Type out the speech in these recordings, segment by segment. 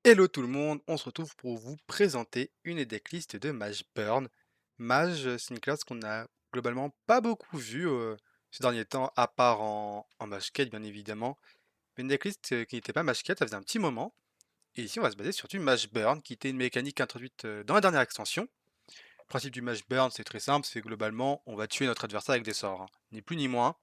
Hello tout le monde, on se retrouve pour vous présenter une decklist de Mage Burn. Mage, c'est une classe qu'on a globalement pas beaucoup vue ces derniers temps, à part en Mage Quête bien évidemment. Mais une decklist qui n'était pas Mage Quête, ça faisait un petit moment. Et ici on va se baser sur du Mage Burn, qui était une mécanique introduite dans la dernière extension. Le principe du Mage Burn c'est très simple, c'est globalement on va tuer notre adversaire avec des sorts, hein, ni plus ni moins.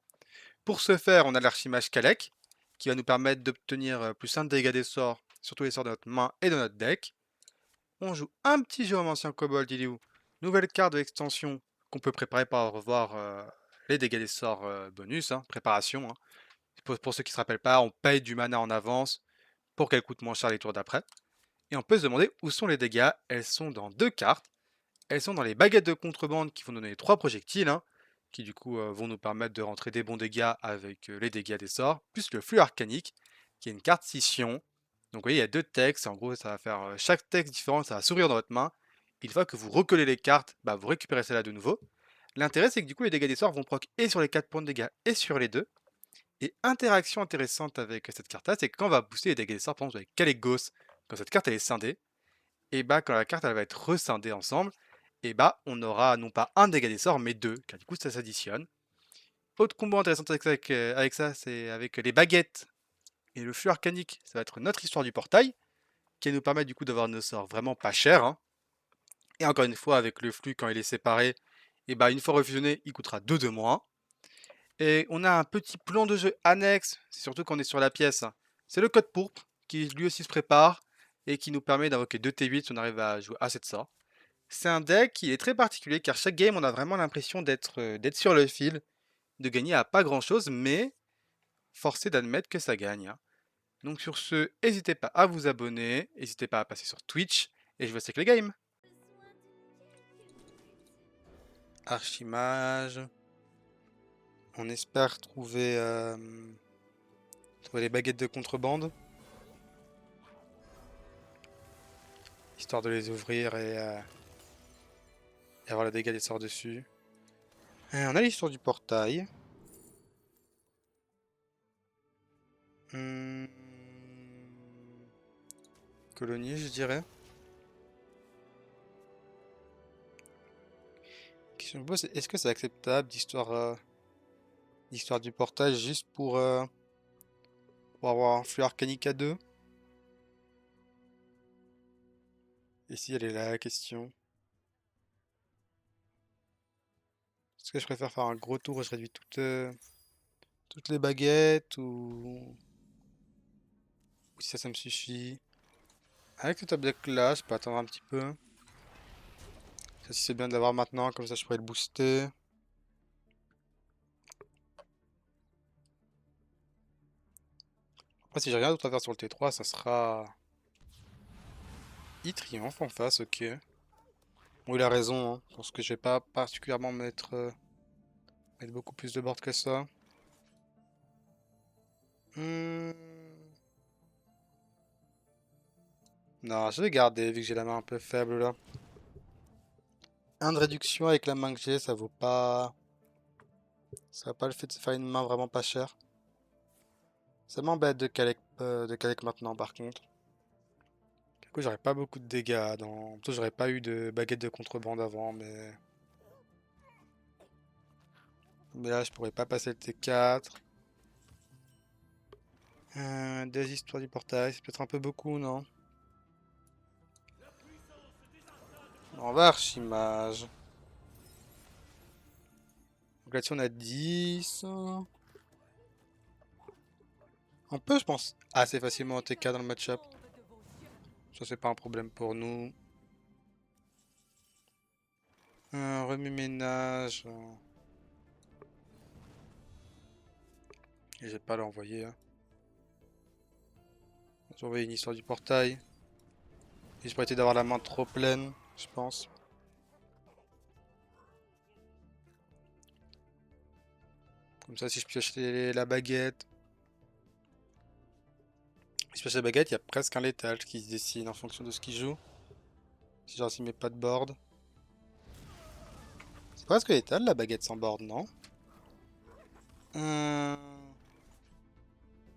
Pour ce faire, on a l'archimage Kalek, qui va nous permettre d'obtenir plus 1 de dégâts des sorts, surtout les sorts de notre main et de notre deck. On joue un petit géomancien Kobold Iliou, nouvelle carte de l'extension qu'on peut préparer par revoir les dégâts des sorts bonus, hein, préparation. Hein. Pour ceux qui ne se rappellent pas, on paye du mana en avance pour qu'elle coûte moins cher les tours d'après. Et on peut se demander où sont les dégâts. Elles sont dans deux cartes. Elles sont dans les baguettes de contrebande qui vont donner trois projectiles, hein, qui du coup vont nous permettre de rentrer des bons dégâts avec les dégâts des sorts, plus le flux arcanique, qui est une carte scission. Donc vous voyez, il y a deux textes, en gros ça va faire chaque texte différent, ça va sourire dans votre main. Une fois que vous recollez les cartes, bah, vous récupérez celle-là de nouveau. L'intérêt c'est que du coup les dégâts des sorts vont proc et sur les 4 points de dégâts et sur les deux. Et interaction intéressante avec cette carte-là, c'est que quand on va booster les dégâts des sorts, par exemple avec Kalekgos, quand cette carte elle est scindée, et bah quand la carte elle va être rescindée ensemble, et bah on aura non pas un dégât des sorts, mais deux, car du coup ça s'additionne. Autre combo intéressant avec ça, c'est avec les baguettes et le flux arcanique, ça va être notre histoire du portail, qui nous permet du coup d'avoir nos sorts vraiment pas chers. Hein. Et encore une fois, avec le flux quand il est séparé, et bah une fois refusionné, il coûtera 2 de moins. Et on a un petit plan de jeu annexe, c'est surtout quand on est sur la pièce. Hein. C'est le code pourpre, qui lui aussi se prépare, et qui nous permet d'invoquer 2 T8 si on arrive à jouer assez de sorts. C'est un deck qui est très particulier car chaque game on a vraiment l'impression d'être sur le fil, de gagner à pas grand chose, mais forcé d'admettre que ça gagne. Hein. Donc sur ce, n'hésitez pas à vous abonner, n'hésitez pas à passer sur Twitch, et je vous laisse avec les games. Archimage. On espère trouver les baguettes de contrebande, histoire de les ouvrir et avoir le dégât des sorts dessus. On a l'histoire du portail. Hmm, Colonie, je dirais. Question que je me pose, est-ce que c'est acceptable d'histoire du portail juste pour avoir un flux arcanique à deux? Et si elle est là, la question. Est-ce que je préfère faire un gros tour où je réduis toutes les baguettes ou si ça me suffit? Avec ce top deck là, je peux attendre un petit peu. Ça, si c'est bien de l'avoir maintenant, comme ça je pourrais le booster. Après, si j'ai rien d'autre à faire sur le T3, ça sera I-Triomphe en face, ok. Bon, il a raison, hein. Je pense que je vais pas particulièrement mettre beaucoup plus de board que ça. Hmm. Non, je vais garder vu que j'ai la main un peu faible là. Un de réduction avec la main que j'ai, ça vaut pas. Ça va pas le fait de se faire une main vraiment pas chère. Ça m'embête de Kalek maintenant par contre. Du coup, j'aurais pas beaucoup de dégâts dans. Plutôt, j'aurais pas eu de baguette de contrebande avant, mais. Mais là, je pourrais pas passer le T4. Deux histoires du portail, c'est peut-être un peu beaucoup, non? On va archimage. Donc là-dessus, on a 10. On peut, je pense, assez facilement en TK dans le match-up. Ça, c'est pas un problème pour nous. Un remue-ménage. Et j'ai pas à l'envoyer. Hein. J'ai envoyé une histoire du portail. Et j'ai pas été d'avoir la main trop pleine, je pense. Comme ça, si je pioche la baguette. Si je pioche la baguette, il y a presque un létal qui se dessine en fonction de ce qu'il joue. Si genre s'il met pas de board. C'est presque létal la baguette sans board, non?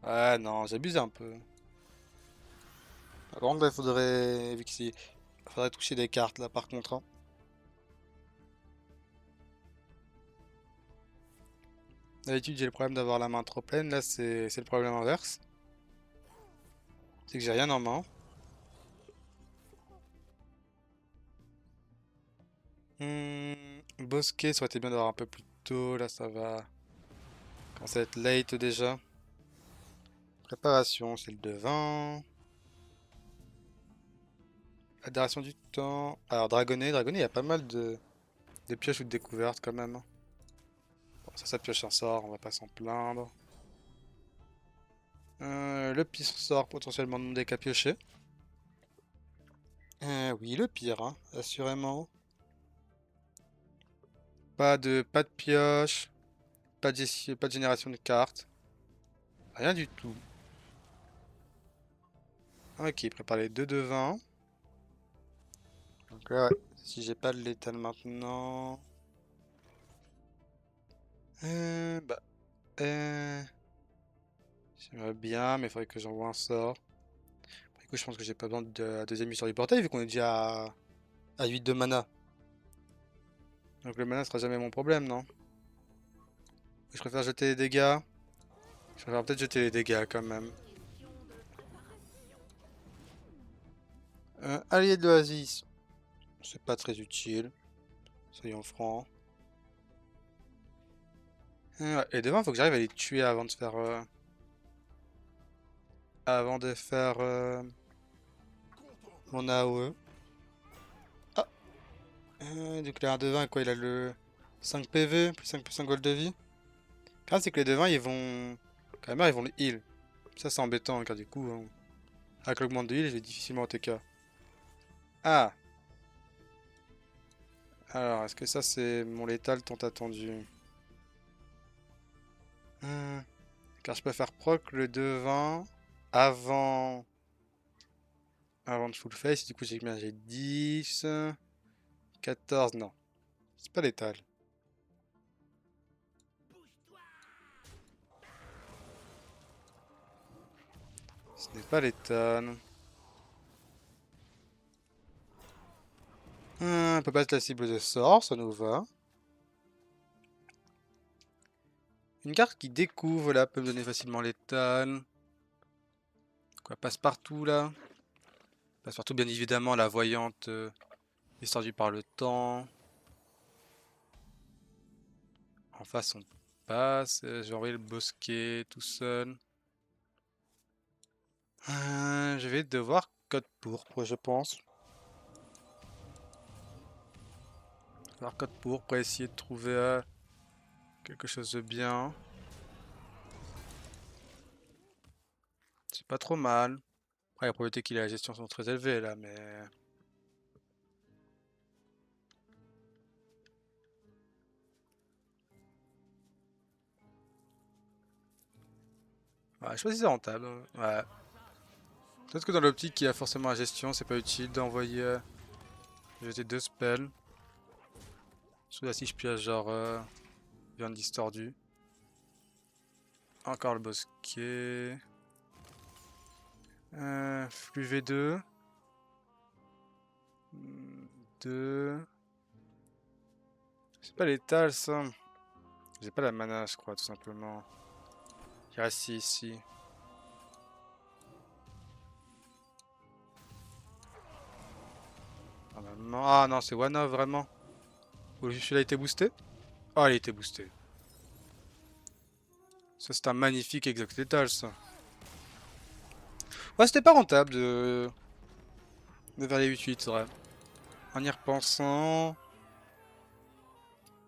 Ouais, non, j'abuse un peu. Par contre, il faudrait, vu qu'il faudrait toucher des cartes là par contre, hein. D'habitude, j'ai le problème d'avoir la main trop pleine. Là, c'est le problème inverse. C'est que j'ai rien en main. Bosquet, ça aurait été bien d'avoir un peu plus tôt. Là, ça va commencer à être late déjà. Préparation, c'est le devin. Adoration du temps. Alors, dragonnet. Dragonnet, il y a pas mal de pioches ou de découvertes quand même, hein. Bon, ça pioche un sort, on va pas s'en plaindre. Le pire sort potentiellement non deck à piocher. Oui, le pire, hein, assurément. Pas de pioche, pas de génération de cartes. Rien du tout. Ok, prépare les deux devins. Donc là, ouais, si j'ai pas de létal maintenant. Bah, euh, j'aimerais bien, mais il faudrait que j'envoie un sort. Du coup, je pense que j'ai pas besoin de la deuxième mise sur du portail vu qu'on est déjà à 8 de mana. Donc le mana sera jamais mon problème, non? Je préfère jeter les dégâts. Je préfère peut-être jeter les dégâts quand même. Allié de l'Oasis, c'est pas très utile. Soyons francs. Ouais, et devant, faut que j'arrive à les tuer avant de faire. Avant de faire mon AOE. Ah! Donc là, un devin, quoi? Il a le 5 PV, plus 5 plus 5 gold de vie. Le problème, c'est que les devins, ils vont. Quand même, ils vont le heal. Ça, c'est embêtant, car du coup, avec l'augmente de heal, je vais difficilement TK. Ah! Alors, est-ce que ça, c'est mon létal tant attendu? Hmm, Car je peux faire proc le devin avant. Avant de full face. Du coup, j'ai combien? J'ai 10, 14, non. C'est pas létal. Ce n'est pas létal. On peut pas être la cible de sort, ça nous va. Une carte qui découvre là peut me donner facilement létal. Quoi, passe-partout là? Passe-partout, bien évidemment, la voyante distordue par le temps. En face, on passe. Je vais envoyer le bosquet tout seul. Je vais devoir code pourpre, je pense. Alors, code pourpre pour essayer de trouver quelque chose de bien. C'est pas trop mal. Après, la probabilité qu'il ait la gestion sont très élevées là, mais. Ouais, je sais pas si c'est rentable, hein. Ouais. Peut-être que dans l'optique qui a forcément la gestion, c'est pas utile d'envoyer jeter deux spells. Sous là si je pioche genre viande distordue. Encore le bosquet. Flux V2. 2. C'est pas létal ça. J'ai pas la mana je crois tout simplement. Il reste ici. Normalement. Ah non c'est one off vraiment. Ou celui-là a été boosté? Ah il a été boosté. Ça c'est un magnifique exact létal ça. Ouais c'était pas rentable de faire les 8-8 c'est vrai. En y repensant.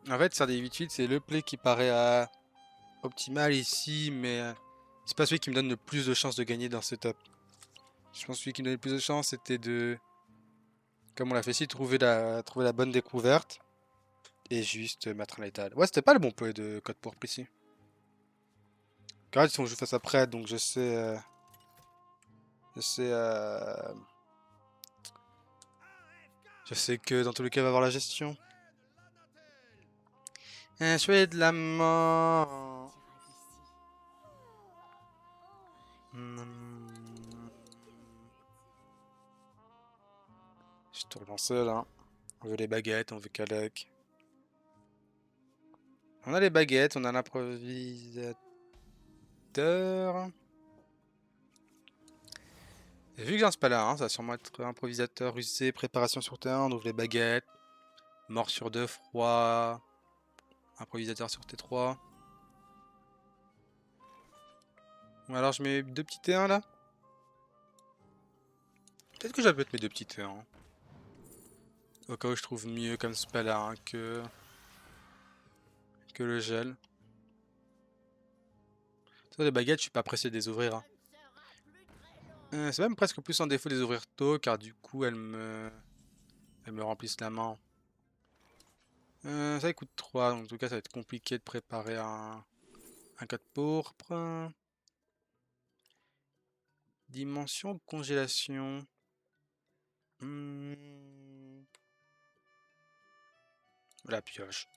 En fait faire des 8-8 c'est le play qui paraît optimal ici mais c'est pas celui qui me donne le plus de chances de gagner dans ce setup. Je pense que celui qui me donnait le plus de chance, c'était de, comme on l'a fait ici, trouver la bonne découverte et juste mettre un létal. Ouais, c'était pas le bon play de code pourpre ici. Car si on joue face après, donc je sais, euh, je sais que dans tous les cas, il va y avoir la gestion. Chevalier de la mort. Hmm. J'ai tout relancé là. On veut les baguettes, on veut Kalek. On a les baguettes, on a l'improvisateur. Et vu que j'ai un spell ça va sûrement être improvisateur rusé, préparation sur T1, on ouvre les baguettes. Mort sur 2, froid. Improvisateur sur T3. Ou alors je mets 2 petits T1 là. Peut-être que j'avais mettre mes 2 petits T1. Au cas où je trouve mieux comme spell que le gel. Ça, les baguettes, je suis pas pressé de les ouvrir, hein. C'est même presque plus en défaut de les ouvrir tôt, car du coup, elles me remplissent la main. Ça coûte 3, donc en tout cas, ça va être compliqué de préparer un code pourpre. Dimension congélation. La pioche.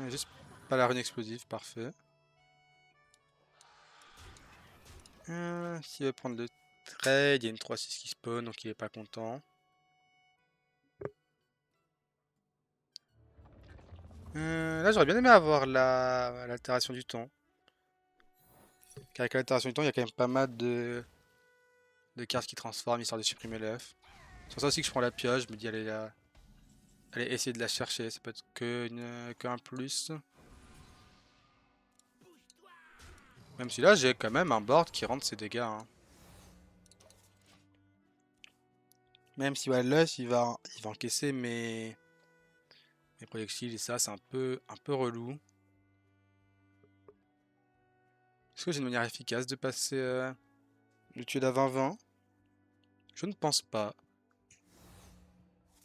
Juste pas la rune explosive, parfait. S'il veut prendre le trade, il y a une 3-6 qui spawn, donc il est pas content. Là, j'aurais bien aimé avoir l'altération du temps. Car avec l'altération du temps, il y a quand même pas mal de cartes qui transforment, histoire de supprimer l'œuf. C'est pour ça aussi que je prends la pioche, je me dis allez essayer de la chercher, ça peut être qu'un plus. Même si là, j'ai quand même un board qui rentre ses dégâts, hein. Même si ouais, l'œuf, il va encaisser mes projectiles, et ça, c'est un peu relou. Est-ce que j'ai une manière efficace de passer le tuer à 20-20? Je ne pense pas.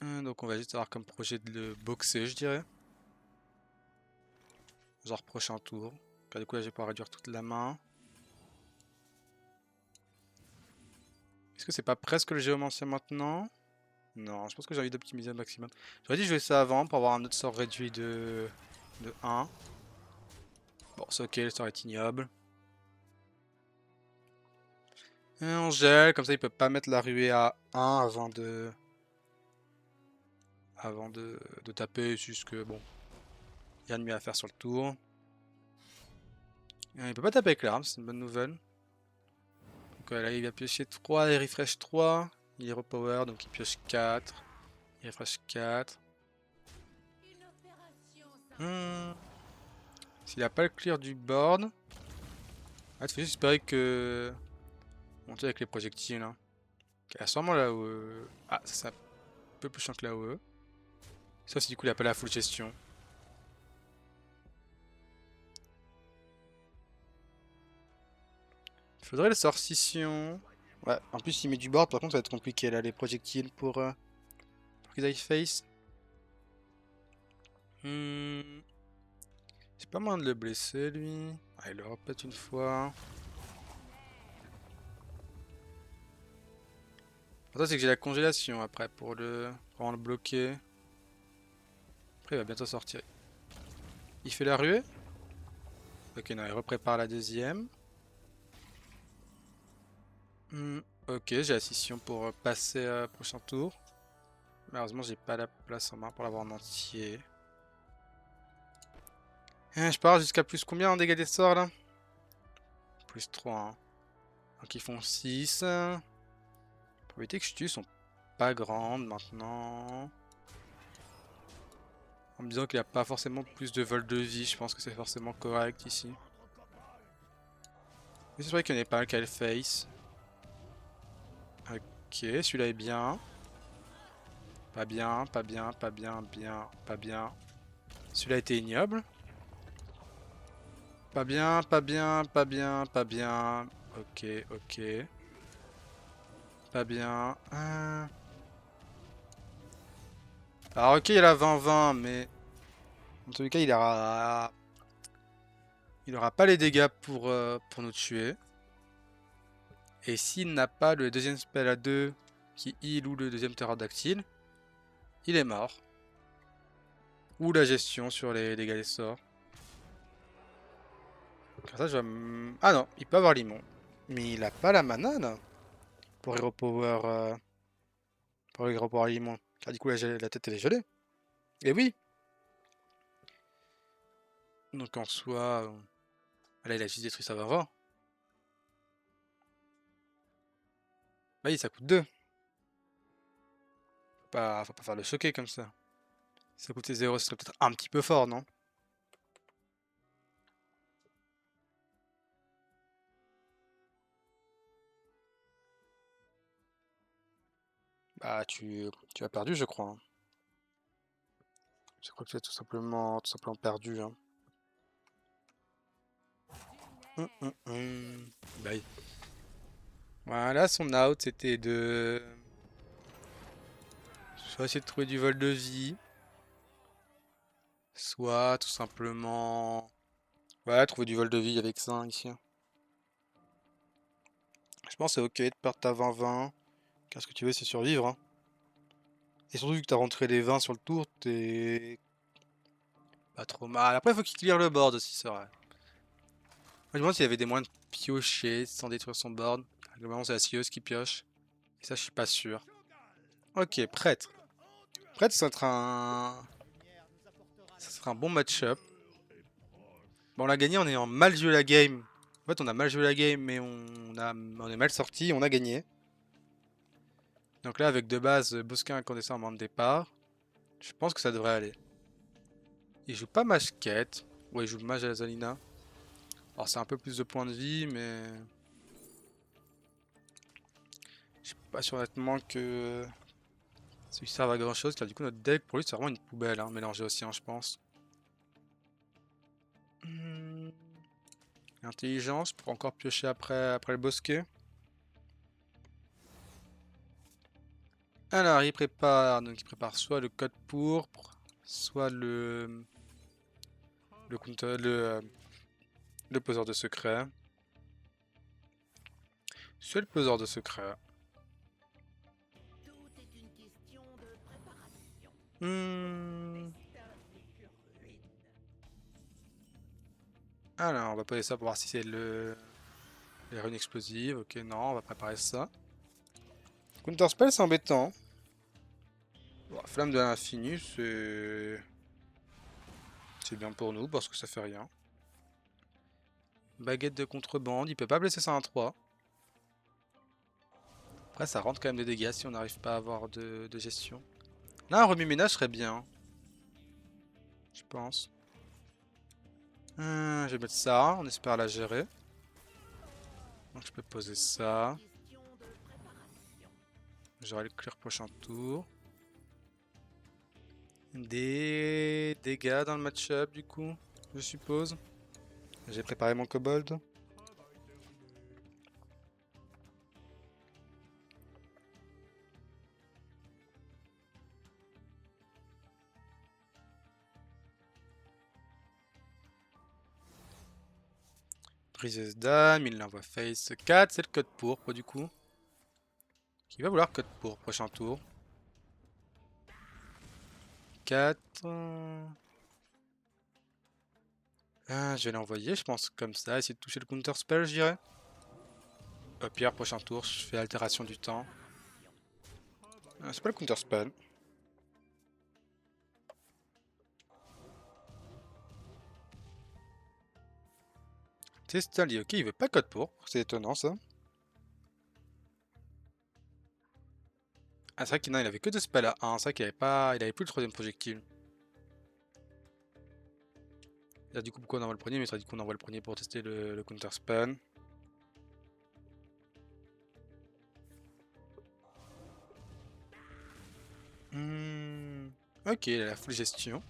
Donc on va juste avoir comme projet de le boxer, je dirais. Genre prochain tour. Car du coup là je vais pouvoir réduire toute la main. Est-ce que c'est pas presque le géomancien maintenant? Non, je pense que j'ai envie d'optimiser au maximum. J'aurais dit jouer ça avant pour avoir un autre sort réduit de 1. Bon, c'est ok, le sort est ignoble. Et on gèle, comme ça il peut pas mettre la ruée à 1 avant de taper, juste que bon, il y a de mieux à faire sur le tour. Il peut pas taper avec l'arme, c'est une bonne nouvelle. Donc là il va piocher 3, il refresh 3, il est repower, donc il pioche 4, il refresh 4. S'il a pas le clear du board, il faut juste espérer que... monter avec les projectiles, hein. Ok, il a sûrement la AOE. Ah, ça c'est un peu plus chiant que la AOE. Ça c'est du coup il a pas la full gestion. Il faudrait le sort scission. Ouais, en plus il met du board, par contre ça va être compliqué là, les projectiles pour qu'ils aillent face. C'est pas moyen de le blesser lui. Ah, il le répète une fois. Ça c'est que j'ai la congélation après pour vraiment le bloquer. Après il va bientôt sortir. Il fait la ruée. Ok, non, il reprépare la deuxième. Ok, j'ai la scission pour passer prochain tour. Malheureusement, j'ai pas la place en main pour l'avoir en entier. Je pars jusqu'à plus combien en dégâts des sorts là? Plus 3, hein. Donc ils font 6. Les probabilités que je tue sont pas grandes maintenant. En me disant qu'il n'y a pas forcément plus de vol de vie, je pense que c'est forcément correct ici. Mais c'est vrai qu'il y en a pas mal qu'elle face. Ok, celui-là est bien. Pas bien, pas bien, pas bien, bien, pas bien. Celui-là était ignoble. Pas bien, pas bien, pas bien, pas bien. Ok, ok. Pas bien. Alors ok, il a 20-20, mais... En tous les cas, il aura pas les dégâts pour nous tuer. Et s'il n'a pas le deuxième spell à 2 qui heal ou le deuxième pterodactyle, il est mort. Ou la gestion sur les dégâts des sorts. Comme ça, ah non, il peut avoir limon. Mais il a pas la mana là. Pour Hero Power. pour les rapports aliments. Car du coup, la tête, elle est gelée. Et oui! Donc en soi, là, il a juste détruit sa 20. Bah oui, ça coûte 2. Faut pas faire le choquer comme ça. Si ça coûtait 0, ce serait peut-être un petit peu fort, non? Bah, tu as perdu, je crois, hein. Je crois que tu as tout simplement perdu, hein. Bah oui. Voilà, son out, c'était de... soit essayer de trouver du vol de vie, soit tout simplement... Ouais, trouver du vol de vie avec ça, ici. Je pense que c'est ok de perdre ta 20-20, car ce que tu veux, c'est survivre, hein. Et surtout, vu que t'as rentré les 20 sur le tour, t'es pas trop mal. Après, il faut qu'il clear le board aussi, c'est vrai. Moi, je me demande s'il y avait des moyens de piocher sans détruire son board. Globalement, c'est la scieuse qui pioche. Et ça, je suis pas sûr. Ok, prêtre. Prêtre, ça sera un bon match-up. Bon, on l'a gagné en ayant mal joué la game. En fait, on a mal joué la game, mais on est mal sorti, on a gagné. Donc là, avec de base, Bosquin incandescent en main de départ, je pense que ça devrait aller. Il joue pas mage quête. Ouais, il joue mage à la Zalina. Alors, c'est un peu plus de points de vie, mais je suis pas sûr honnêtement que ça lui serve à grand chose. Car du coup, notre deck, pour lui, c'est vraiment une poubelle, hein, mélangé aussi, hein, je pense. Hmm. Intelligence pour encore piocher après le bosquet. Alors, il prépare soit le code pourpre, soit le counter, le poseur de secret. Soit le poseur de secret. Hmm. Alors, on va poser ça pour voir si c'est les runes explosives. Ok, non, on va préparer ça. Counterspell, c'est embêtant. Bon, Flamme de l'infini, c'est bien pour nous parce que ça fait rien. Baguette de contrebande, il peut pas blesser ça un 3. Après, ça rentre quand même des dégâts si on n'arrive pas à avoir de gestion. Là, un remue-ménage serait bien, je pense. Je vais mettre ça, on espère la gérer. Donc je peux poser ça. J'aurai le clear prochain tour. Des dégâts dans le match-up du coup, je suppose. J'ai préparé mon kobold. Briseuse d'âme, il l'envoie face 4, c'est le code pourpre du coup. Qui va vouloir code pourpre prochain tour. 4. Je vais l'envoyer, je pense, comme ça, essayer de toucher le counter spell, je dirais. Au pire, prochain tour, je fais altération du temps. C'est pas le counter spell. Testali, ok, il veut pas code pourpre, c'est étonnant ça. Ah, c'est vrai qu'il avait que deux spells à 1, c'est vrai qu'il avait plus le troisième projectile. Là, du coup, pourquoi on envoie le premier? Mais ça, du coup, on envoie le premier pour tester le counter spell. Ok, il a la full gestion.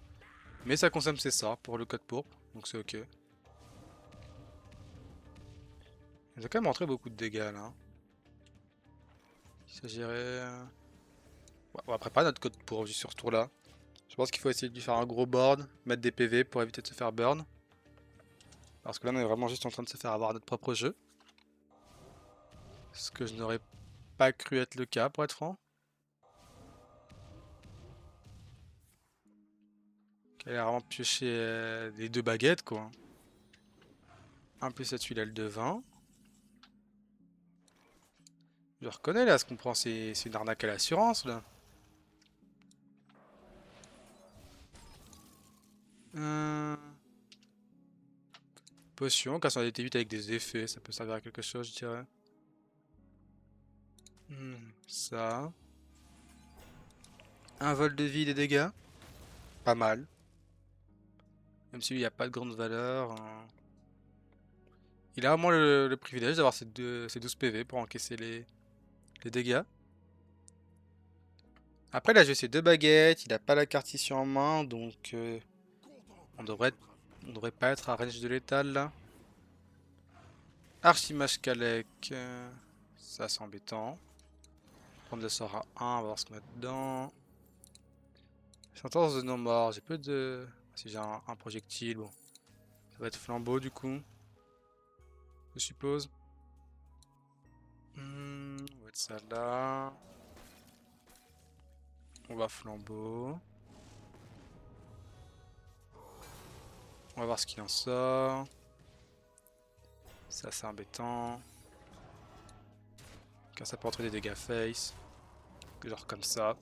Mais ça consomme ses sorts pour le code pourpre, donc c'est ok. Il a quand même rentré beaucoup de dégâts là, hein. Il s'agirait. Ouais, on va préparer notre code pourpre sur ce tour là. Je pense qu'il faut essayer de lui faire un gros board, mettre des PV pour éviter de se faire burn. Parce que là, on est vraiment juste en train de se faire avoir notre propre jeu. Ce que je n'aurais pas cru être le cas, pour être franc. Il a vraiment pioché les deux baguettes, quoi. Un plus cette tuile, elle de 20. Je reconnais là ce qu'on prend, c'est une arnaque à l'assurance là. Euh, Potion, casse en été 8 avec des effets, ça peut servir à quelque chose, je dirais. Ça. Un vol de vie des dégâts. Pas mal. Même s'il n'y a pas de grande valeur. Il a vraiment le privilège d'avoir ces 12 PV pour encaisser les dégâts. Après, là, j'ai ces deux baguettes. Il a pas la carte ici en main. Donc, on devrait, on devrait pas être à range de létal là. Archimage Kalek. Ça, c'est embêtant. Prendre le sort à 1. On va voir ce qu'on a dedans. Sentence de non-mort. J'ai peu de. Si j'ai un projectile, bon. Ça va être flambeau du coup. Je suppose. On va mettre ça là. On va flambeau. On va voir ce qu'il en sort. Ça, c'est embêtant. Car ça peut entrer des dégâts face. Genre comme ça.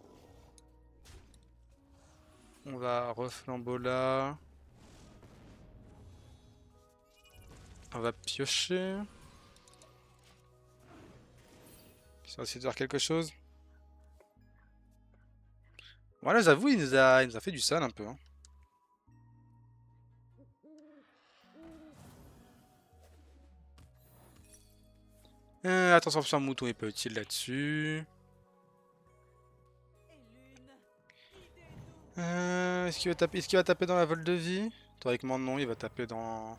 On va reflambeau là. On va piocher. Ça va essayer de faire quelque chose. Voilà, j'avoue, il nous a fait du sale un peu, hein. Attention, sur un mouton est pas utile là-dessus. Est-ce qu'il va taper dans la vol de vie? Théoriquement, non, il va taper dans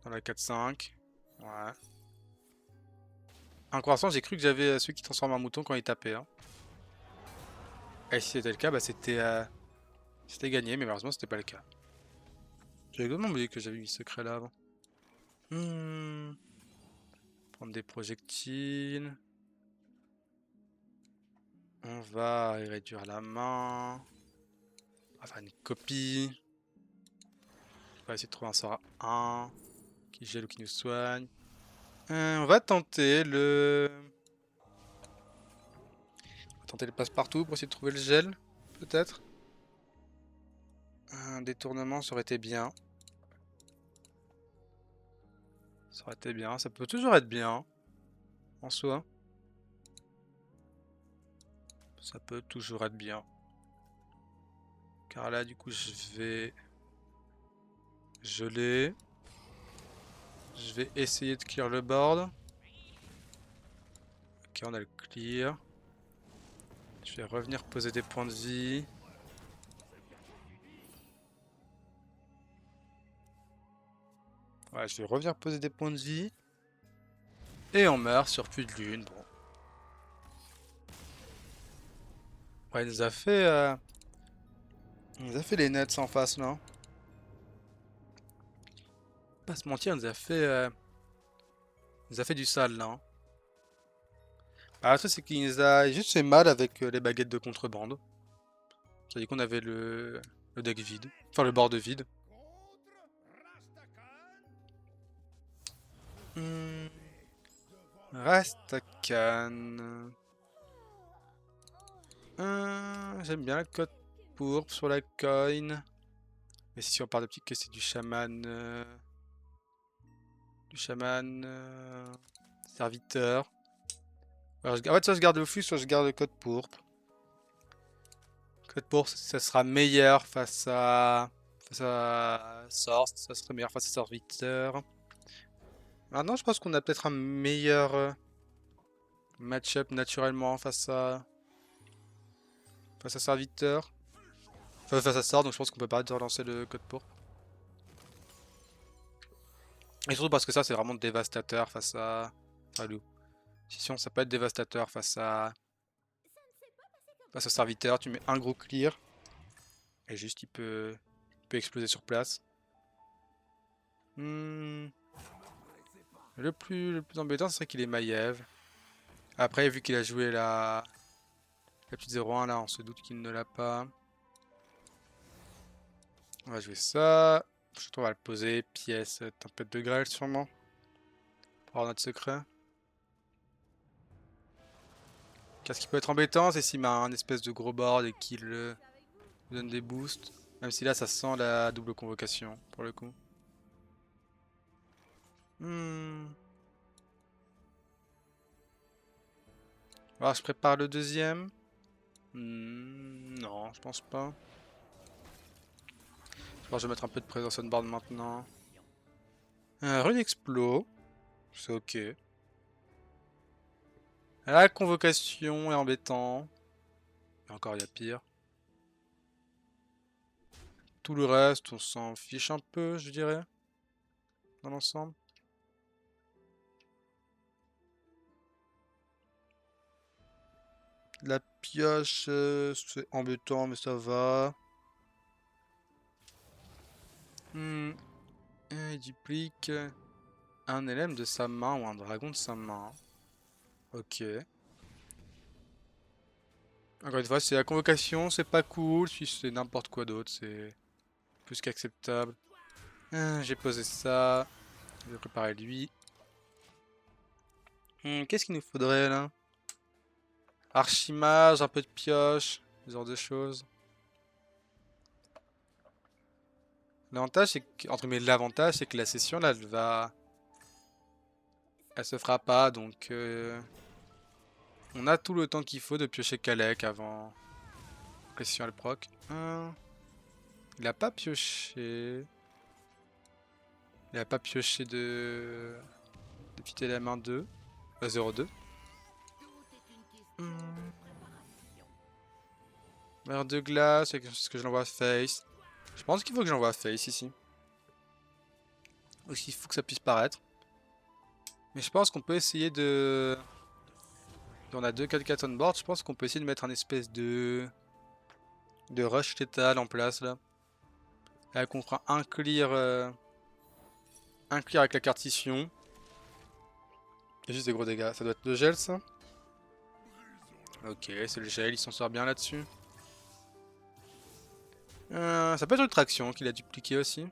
la 4-5. Ouais. Un croissant, j'ai cru que j'avais celui qui transforme en mouton quand il tapait, hein. Et si c'était le cas, bah c'était gagné, mais malheureusement, c'était pas le cas. J'avais complètement oublié que j'avais eu ce secret là avant. Hmm. Prendre des projectiles. On va réduire la main. On va faire une copie. On va essayer de trouver un sort à 1 qui gèle ou qui nous soigne. On va tenter le passe-partout pour essayer de trouver le gel, peut-être. Un détournement, ça aurait été bien. Ça aurait été bien, ça peut toujours être bien, en soi. Ça peut toujours être bien. Car là, du coup, je vais geler. Je vais essayer de clear le board. Ok, on a le clear. Je vais revenir poser des points de vie. Ouais, je vais revenir poser des points de vie. Et on meurt sur plus de lune. Bon. Ouais, il nous a fait les nets en face là. Pas se mentir, il nous a fait du sale là, hein. Bah, le truc c'est qu'il nous a juste fait mal avec les baguettes de contrebande. Ça dit qu'on avait le deck vide. Enfin le board vide. Hmm, Rastakan. J'aime bien le code pourpre sur la coin. Mais si on parle de petit que c'est du chaman. Serviteur. Alors, en fait, soit je garde le flux, soit je garde le code pourpre. Code pourpre, ça sera meilleur face à Source, ça serait meilleur face à Serviteur. Maintenant, je pense qu'on a peut-être un meilleur match-up naturellement face à Serviteur. Enfin, face à Source, donc je pense qu'on peut pas relancer le code pourpre. Et surtout parce que ça, c'est vraiment dévastateur face à. Salut. Si ça peut être dévastateur face au serviteur, tu mets un gros clear et juste il peut exploser sur place. Hmm. Le plus embêtant, ce serait qu'il est Maiev. Après, vu qu'il a joué la petite 0-1 là, on se doute qu'il ne l'a pas. On va jouer ça. Surtout, on va le poser. Pièce tempête de grêle, sûrement. Pour avoir notre secret. Ce qui peut être embêtant, c'est s'il met un espèce de gros board et qu'il donne des boosts. Même si là, ça sent la double convocation, pour le coup. Hmm. Alors, je prépare le deuxième. Non, je pense pas. Je pense que je vais mettre un peu de présence on board maintenant. Rune Explo. C'est ok. La convocation est embêtant. Et encore, il y a pire. Tout le reste, on s'en fiche un peu, je dirais, dans l'ensemble. La pioche, c'est embêtant, mais ça va. Hmm, il duplique un LM de sa main ou un dragon de sa main. Ok. Encore une fois, c'est la convocation, c'est pas cool. Si c'est n'importe quoi d'autre, c'est plus qu'acceptable. J'ai posé ça. Je vais préparer lui. Qu'est-ce qu'il nous faudrait là? Archimage, un peu de pioche, ce genre de choses. L'avantage, c'est que, entre guillemets, l'avantage, c'est que la session là, elle se fera pas, donc on a tout le temps qu'il faut de piocher Kalek avant que la session elle proc. Il a pas pioché. Il a pas pioché de petit élément 2. 0,2. Hmm. Mer de glace, est-ce que je l'envoie face? Je pense qu'il faut que j'envoie face ici. Ou qu'il faut que ça puisse paraître. Mais je pense qu'on peut essayer de... On a deux 4-4 on board, je pense qu'on peut essayer de mettre un espèce de rush létal en place là. Là qu'on fera un clear avec la cartition. Et juste des gros dégâts. Ça doit être le gel ça? Ok, c'est le gel, il s'en sort bien là-dessus. Ça peut être une traction qu'il a dupliqué aussi.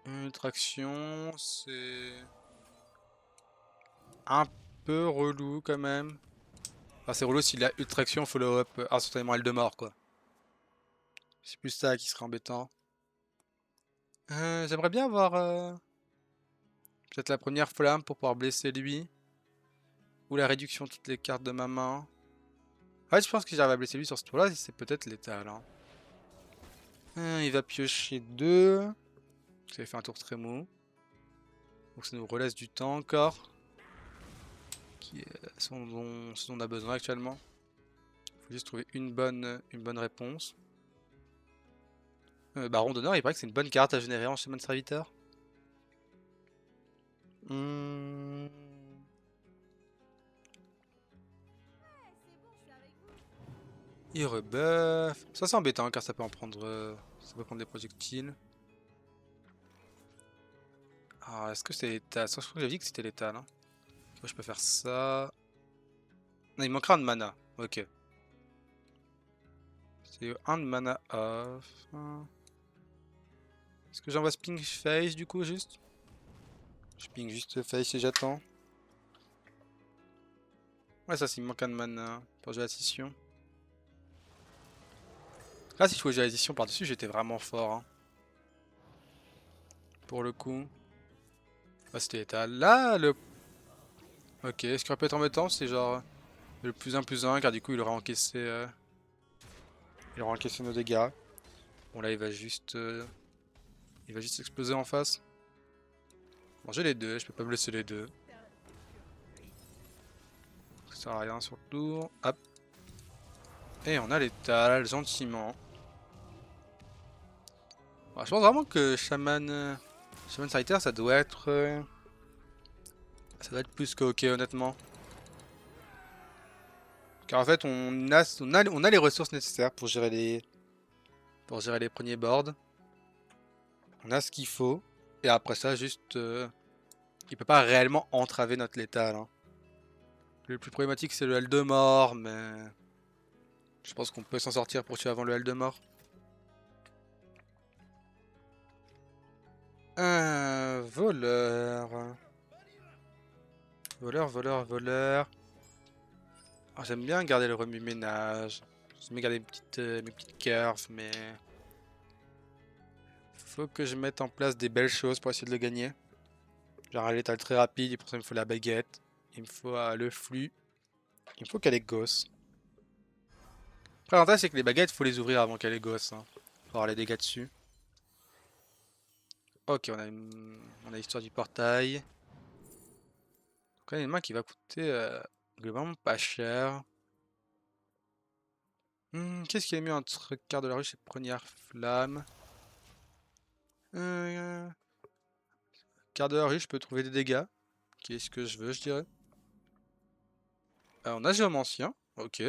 Une traction, c'est un peu relou quand même. Enfin, c'est relou s'il a une traction follow-up instantanément elle de mort quoi. C'est plus ça qui serait embêtant. J'aimerais bien avoir peut-être la première flamme pour pouvoir blesser lui. Ou la réduction de toutes les cartes de ma main. Ouais, je pense que j'arrive à blesser lui sur ce tour-là, c'est peut-être létal. Hein. Il va piocher 2. Ça avait fait un tour très mou. Donc ça nous relaisse du temps encore. Qui est ce dont on a besoin actuellement. Faut juste trouver une bonne réponse. Baron d'honneur, il paraît que c'est une bonne carte à générer en chemin de serviteur. Hmm. Il rebuff. Ça c'est embêtant car ça peut en prendre. Ça peut prendre des projectiles. Ah, est-ce que c'est létal? Je crois que j'avais dit que c'était létal. Hein. Moi, je peux faire ça. Non, il manquera un de mana. Ok. C'est un de mana off. Est-ce que j'envoie Sping Face du coup juste? Je ping juste Face et j'attends. Ouais, ça, s'il me manque un de mana pour jouer la session. Là, si je jouais la session par-dessus, j'étais vraiment fort. Hein. Pour le coup. Ah, c'était létal. Là, le. Ok, ce qui aurait pu être embêtant, c'est genre le plus un car du coup, il aura encaissé nos dégâts. Bon, là, il va juste exploser en face. Bon, j'ai les deux, je peux pas blesser les deux. Ça sert à rien sur le tour. Hop. Et on a l'étal, gentiment. Bon, je pense vraiment que Shaman Fighter, ça doit être plus que ok, honnêtement. Car en fait, on a les ressources nécessaires pour gérer les premiers boards. On a ce qu'il faut. Et après ça, juste, il peut pas réellement entraver notre létal. Hein. Le plus problématique, c'est le Eldemort, mais je pense qu'on peut s'en sortir pour tuer avant le Eldemort. Un voleur. Voleur, voleur, voleur. Alors, j'aime bien garder le remue-ménage. J'aime bien garder mes petites curves, mais faut que je mette en place des belles choses pour essayer de le gagner. Genre un létal très rapide, et pour ça il me faut la baguette. Il me faut le flux. Il me faut qu'elle ait gosse. Après, l'avantage c'est que les baguettes, faut les ouvrir avant qu'elle ait gosse. Hein, pour avoir les dégâts dessus. Ok, on a l'histoire du portail. Donc là, il y a une main qui va coûter globalement pas cher. Qu'est-ce qu'il y a mieux entre quart de la ruche et première flamme? Euh, Quart de la ruche, je peux trouver des dégâts. Qu'est-ce que je veux, je dirais. On a géomancien. Ok.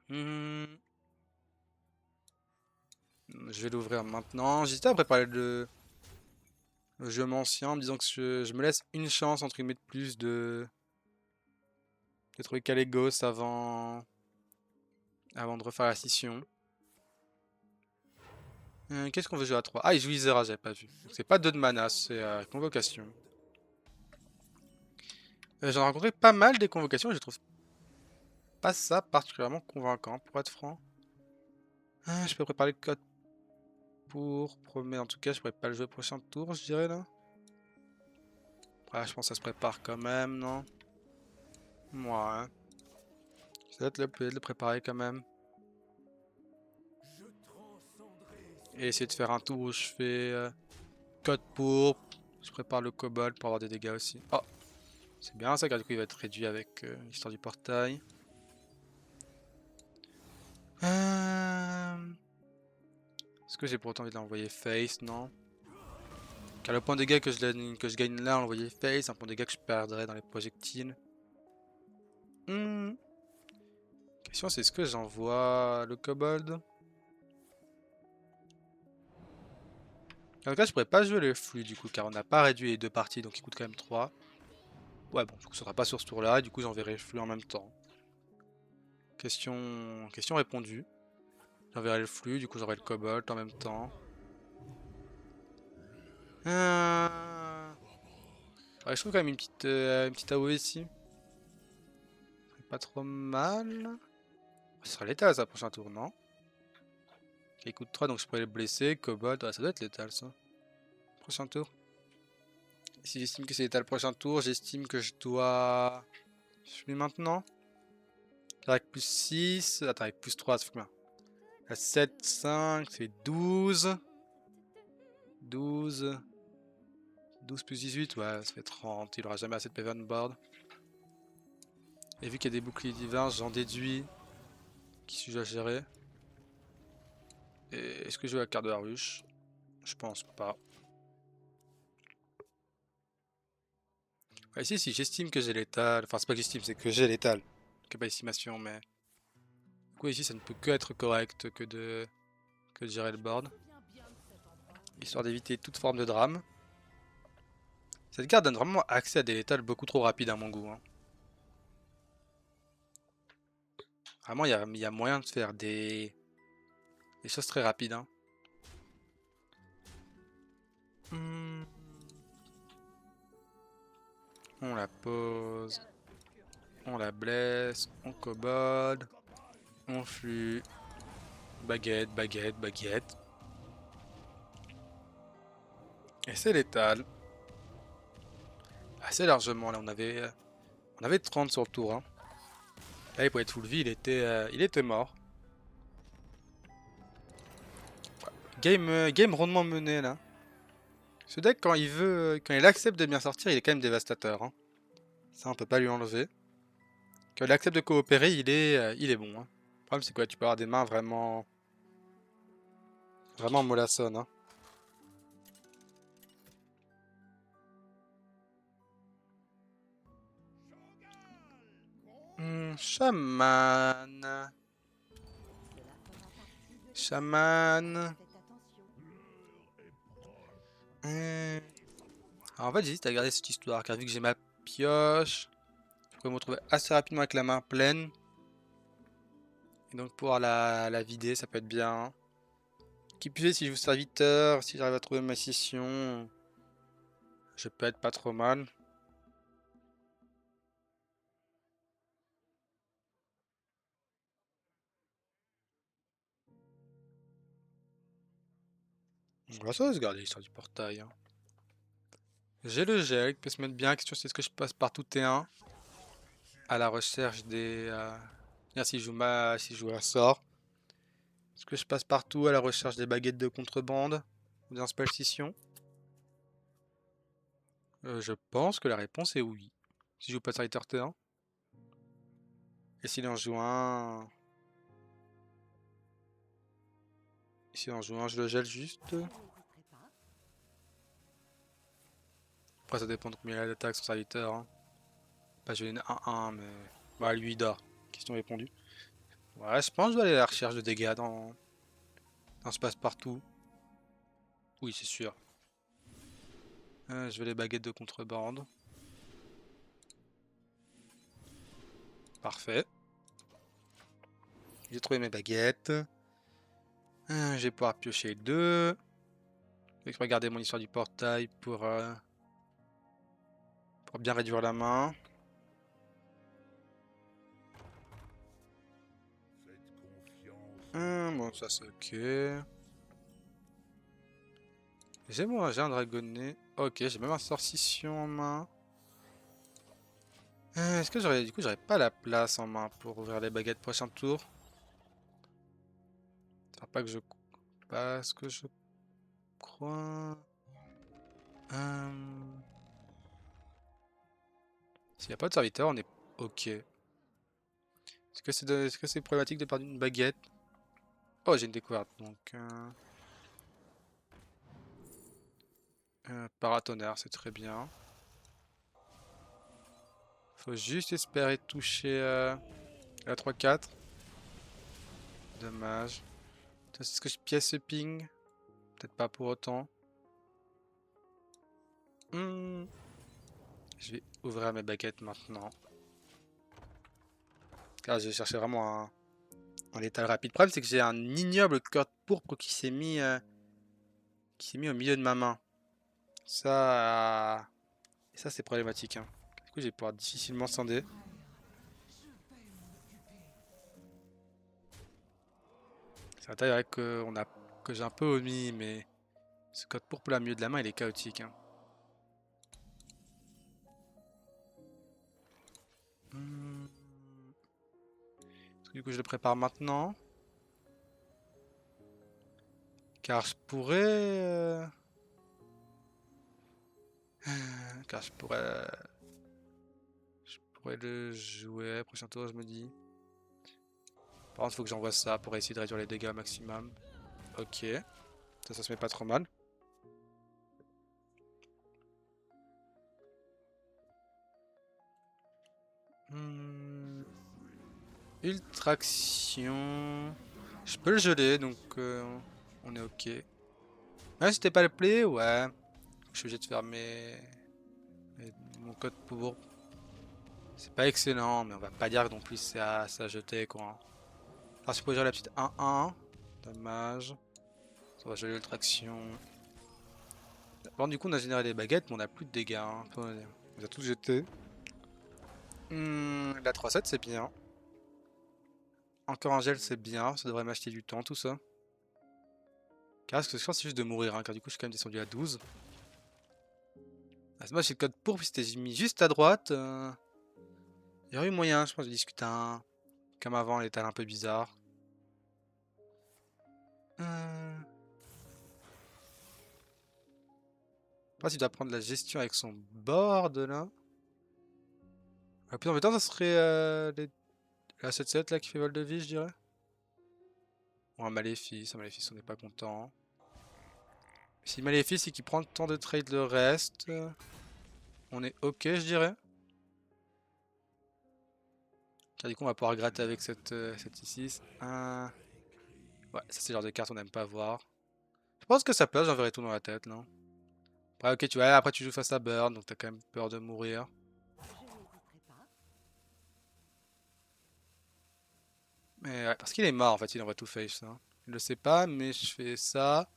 Hmm, je vais l'ouvrir maintenant. J'hésitais à préparer le géomancien en me disant que je me laisse une chance entre guillemets de plus de trouver Calegos avant de refaire la scission. Qu'est-ce qu'on veut jouer à 3? Ah, il joue Isera, j'avais pas vu. C'est pas 2 de mana, c'est convocation. J'en ai rencontré pas mal des convocations et je trouve pas ça particulièrement convaincant, pour être franc. Je peux préparer le code mais en tout cas, je pourrais pas le jouer prochain tour, je dirais là. Ouais, je pense que ça se prépare quand même, non? Ouais. Ça doit être le préparer quand même. Et essayer de faire un tour où je fais code pourpre. Je prépare le kobold pour avoir des dégâts aussi. Oh, c'est bien ça, car du coup il va être réduit avec l'histoire du portail. Est-ce que j'ai pour autant envie de l'envoyer face? Non. Car le point de dégâts que je gagne là, l'envoyer face, un point de dégâts que je perdrais dans les projectiles. Question c'est est-ce que j'envoie le kobold? En tout cas, je pourrais pas jouer le flux du coup, car on n'a pas réduit les deux parties, donc il coûte quand même 3. Ouais, bon, du coup, ça sera pas sur ce tour-là, et du coup, j'enverrai le flux en même temps. Question répondue. J'enverrai le flux, du coup, j'aurai le cobalt en même temps. Ouais, je trouve quand même une petite AOE ici. Pas trop mal. Ce sera létal ça, prochain tour, non? Ok, il coûte 3, donc je pourrais le blesser. Cobalt, ouais, ça doit être létal ça. Prochain tour. Si j'estime que c'est létal prochain tour, j'estime que je dois. Je suis maintenant. Avec plus 6. Attends, avec plus 3, ça fait combien? 7, 5, c'est 12. 12. 12 plus 18, ouais, ça fait 30. Il aura jamais assez de PV on board. Et vu qu'il y a des boucliers divins, j'en déduis qui suis-je à gérer. Et est-ce que je joue la carte de la ruche? Je pense pas. Ouais, ici, si j'estime que j'ai l'étal, enfin c'est pas que j'estime, c'est que j'ai l'étal. Que pas estimation, mais du coup ici ça ne peut que être correct que de gérer le board. Histoire d'éviter toute forme de drame. Cette carte donne vraiment accès à des létals beaucoup trop rapides à mon goût. Hein. Vraiment, il y a moyen de faire des choses très rapides. Hein. Hmm. On la pose. On la blesse. On kobold. On flux. Baguette, baguette, baguette. Et c'est létal. Assez largement. Là, on avait 30 sur le tour. Hein. Là, il pouvait être full vie. Il était mort. Game rondement mené là. Ce deck, quand il accepte de bien sortir, il est quand même dévastateur. Hein. Ça, on peut pas lui enlever. Quand il accepte de coopérer, il est bon. Hein. Le problème, c'est quoi? Tu peux avoir des mains vraiment mollassonnes. Hein. Chaman. Chaman. Alors, en fait, j'hésite à garder cette histoire, car vu que j'ai ma pioche, je pourrais me retrouver assez rapidement avec la main pleine. Et donc pouvoir la vider, ça peut être bien. Qui plus est, si je joue serviteur, si j'arrive à trouver ma scission, je peux être pas trop mal. Bah, ça va se garder l'histoire du portail, hein. J'ai le gel qui peut se mettre bien. Question c'est est-ce que je passe par tout T1 à la recherche des. Bien, si je joue un sort. Est-ce que je passe partout à la recherche des baguettes de contrebande ou d'un spell scission? Je pense que la réponse est oui. Si je joue pas Serviteur T1. Et s'il en joue un. S'il en joue un, je le gèle juste. Après, ça dépend de combien il a d'attaque son serviteur, hein. Pas gelé 1-1, mais. Bah, lui il dort. Question répondue. Ouais, je pense que je vais aller à la recherche de dégâts dans ce passe-partout. Oui, c'est sûr. Je vais les baguettes de contrebande. Parfait. J'ai trouvé mes baguettes. Je vais pouvoir piocher deux. Je vais regarder mon histoire du portail pour bien réduire la main. Bon, ça c'est ok. J'ai un dragonnet. Ok, j'ai même un sorcition en main. Est-ce que j'aurais pas la place en main pour ouvrir les baguettes prochain tour? Faut pas que je passe que je crois. Euh, S'il n'y a pas de serviteur, on est ok. Est-ce que c'est problématique de perdre une baguette? Oh, j'ai une découverte. Donc, paratonnerre, c'est très bien. Faut juste espérer toucher la 3-4. Dommage. Est-ce que je pièce ce ping? Peut-être pas pour autant. Hmm. Je vais ouvrir mes baguettes maintenant. Car je cherchais vraiment un létal rapide. Le problème, c'est que j'ai un ignoble code pourpre qui s'est mis au milieu de ma main. Ça, ça c'est problématique, hein. Du coup, je vais pouvoir difficilement scinder. C'est un taille que j'ai un peu omis, mais ce code pourpre là, au milieu de la main, il est chaotique, hein. Hmm. Du coup, je le prépare maintenant. Car je pourrais. Car je pourrais le jouer. Prochain tour, je me dis. Par contre, il faut que j'envoie ça pour essayer de réduire les dégâts au maximum. Ok. Ça se met pas trop mal. Hmm. Ultraction. Je peux le geler, donc on est ok. Ah, c'était pas le play, ouais. Je suis obligé de faire mon code pour. C'est pas excellent, mais on va pas dire non plus c'est à jeter quoi. Alors, si je peux gérer la petite 1-1. Dommage. On va geler l'ultraction. Bon, du coup, on a généré des baguettes, mais on a plus de dégâts, hein. On les a tous jetés. La 3-7, c'est bien. Encore un gel, c'est bien. Ça devrait m'acheter du temps, tout ça. Car ce que je pense, c'est juste de mourir, hein, car du coup, je suis quand même descendu à 12. Ah, c'est moi, j'ai le code pour, puis c'était mis juste à droite. Il y aurait eu moyen, je pense, de discuter un. Comme avant, l'étal un peu bizarre. Euh... Je sais pas s'il doit prendre la gestion avec son board là. Le plus embêtant, ça serait la 7-7 là qui fait vol de vie, je dirais. Ou un maléfice. Un maléfice, on n'est pas content. Si maléfice et qu'il prend le temps de trade le reste, on est ok, je dirais. Car du coup, on va pouvoir gratter avec cette ici. Ouais, ça c'est le genre de carte qu'on n'aime pas voir. Je pense que ça passe, j'enverrai tout dans la tête, non? Après, ok, tu vois, après tu joues face à Burn, donc t'as quand même peur de mourir. Mais ouais, parce qu'il est mort en fait, il envoie tout face, hein. Il le sait pas, mais je fais ça.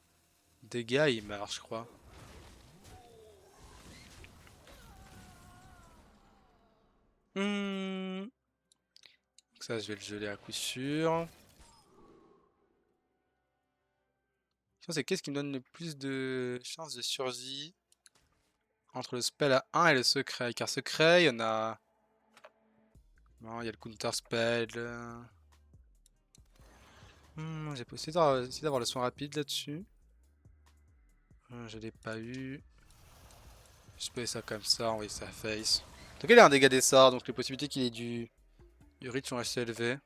Dégâts, il meurt, je crois. Hmm. Donc ça, je vais le geler à coup sûr. C'est qu'est-ce qui me donne le plus de chances de survie entre le spell à 1 et le secret. Car secret, il y en a. Non, il y a le counter spell. J'ai essayer d'avoir le soin rapide là-dessus. Je l'ai pas eu. Je peux ça comme ça, envoyer sa face. En tout cas, il a un dégât des sorts, donc les possibilités qu'il ait du reach sont assez élevées.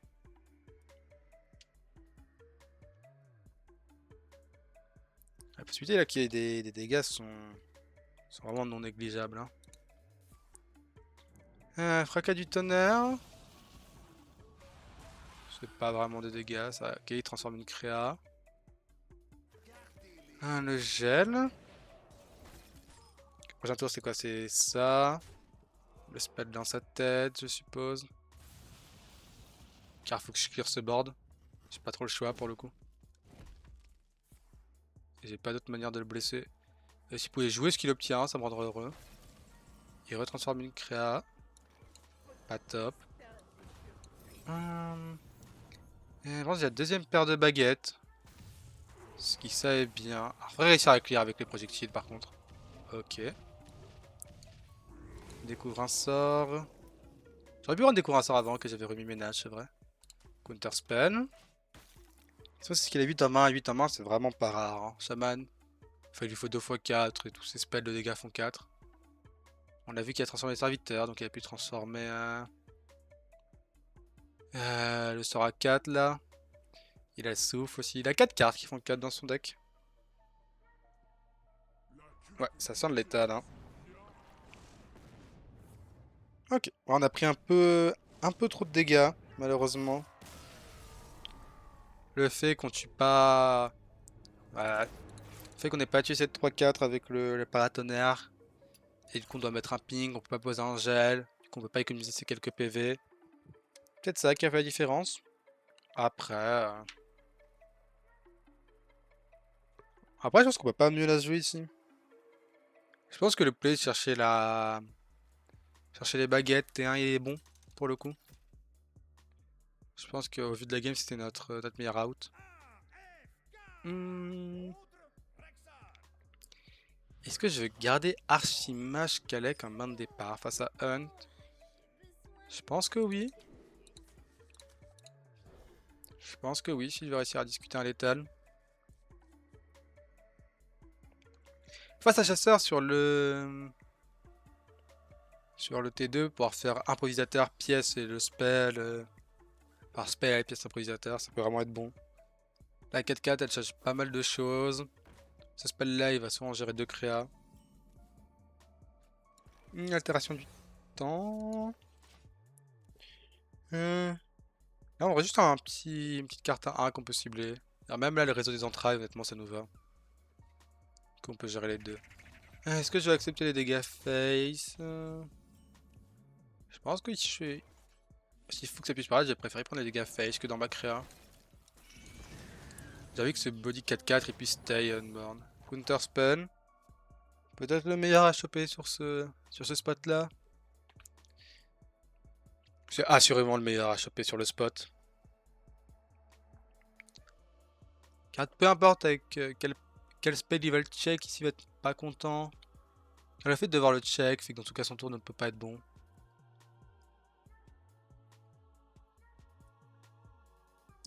La possibilité là qu'il y ait des dégâts sont vraiment non négligeables. Hein. Fracas du tonnerre. C'est pas vraiment des dégâts, ça. Ok, il transforme une créa. Le gel. Prochain tour, c'est quoi? C'est ça. Le spell dans sa tête, je suppose. Car faut que je clear ce board. J'ai pas trop le choix pour le coup. Et j'ai pas d'autre manière de le blesser. Et s'il pouvait jouer ce qu'il obtient, ça me rendrait heureux. Il retransforme une créa. Pas top. Et je pense qu'il y a deuxième paire de baguettes. Ce qui ça est bien. Il faudrait réussir à clear avec les projectiles par contre. Ok. Découvre un sort. J'aurais pu rendre découvre un sort avant que j'avais remis ménage, c'est vrai. Counter spell. Ça, c'est ce qu'il a 8 en main. 8 en main, c'est vraiment pas rare. Hein. Shaman. Enfin, il lui faut 2 x 4 et tous ses spells de dégâts font 4. On a vu qu'il a transformé les serviteurs, donc il a pu transformer le sort à 4 là. Il a le souffle aussi. Il a 4 cartes qui font 4 dans son deck. Ouais, ça sent de létal. Hein. Ok, on a pris un peu trop de dégâts, malheureusement. Le fait qu'on tue pas. Voilà. Le fait qu'on n'ait pas tué cette 3-4 avec le paratonnerre. Et qu'on doit mettre un ping, on peut pas poser un gel, qu'on peut pas économiser ces quelques PV. Peut-être ça qui a fait la différence. Après. Après, je pense qu'on peut pas mieux la jouer ici. Je pense que le play de chercher chercher les baguettes, T1 il est bon pour le coup. Je pense qu'au vu de la game, c'était notre meilleur out. Hmm. Est-ce que je vais garder Archimage Calais comme main de départ face à Hunt? Je pense que oui. Je pense que oui, si je vais réussir à discuter un létal. Face à Chasseur sur le T2, pouvoir faire improvisateur, pièce et le spell. Par spell et pièce improvisateur, ça peut vraiment être bon. La 4-4, elle change pas mal de choses. Ce spell là, il va souvent gérer 2 créas. Une altération du temps. Là, on aurait juste une petite carte à 1 qu'on peut cibler. Alors même là, le réseau des entrailles, honnêtement, ça nous va. Qu'on peut gérer les deux. Est-ce que je vais accepter les dégâts face? Je pense que je suis. S'il faut que ça puisse paraître, j'ai préféré prendre les dégâts face que dans ma créa. J'avais que ce body 4-4 et puis stay unborn. Counter spell. Peut-être le meilleur à choper sur ce spot là. C'est assurément le meilleur à choper sur le spot. Car peu importe avec quel spell il va le check, ici il va être pas content. Le fait de devoir le check fait que dans tout cas son tour ne peut pas être bon.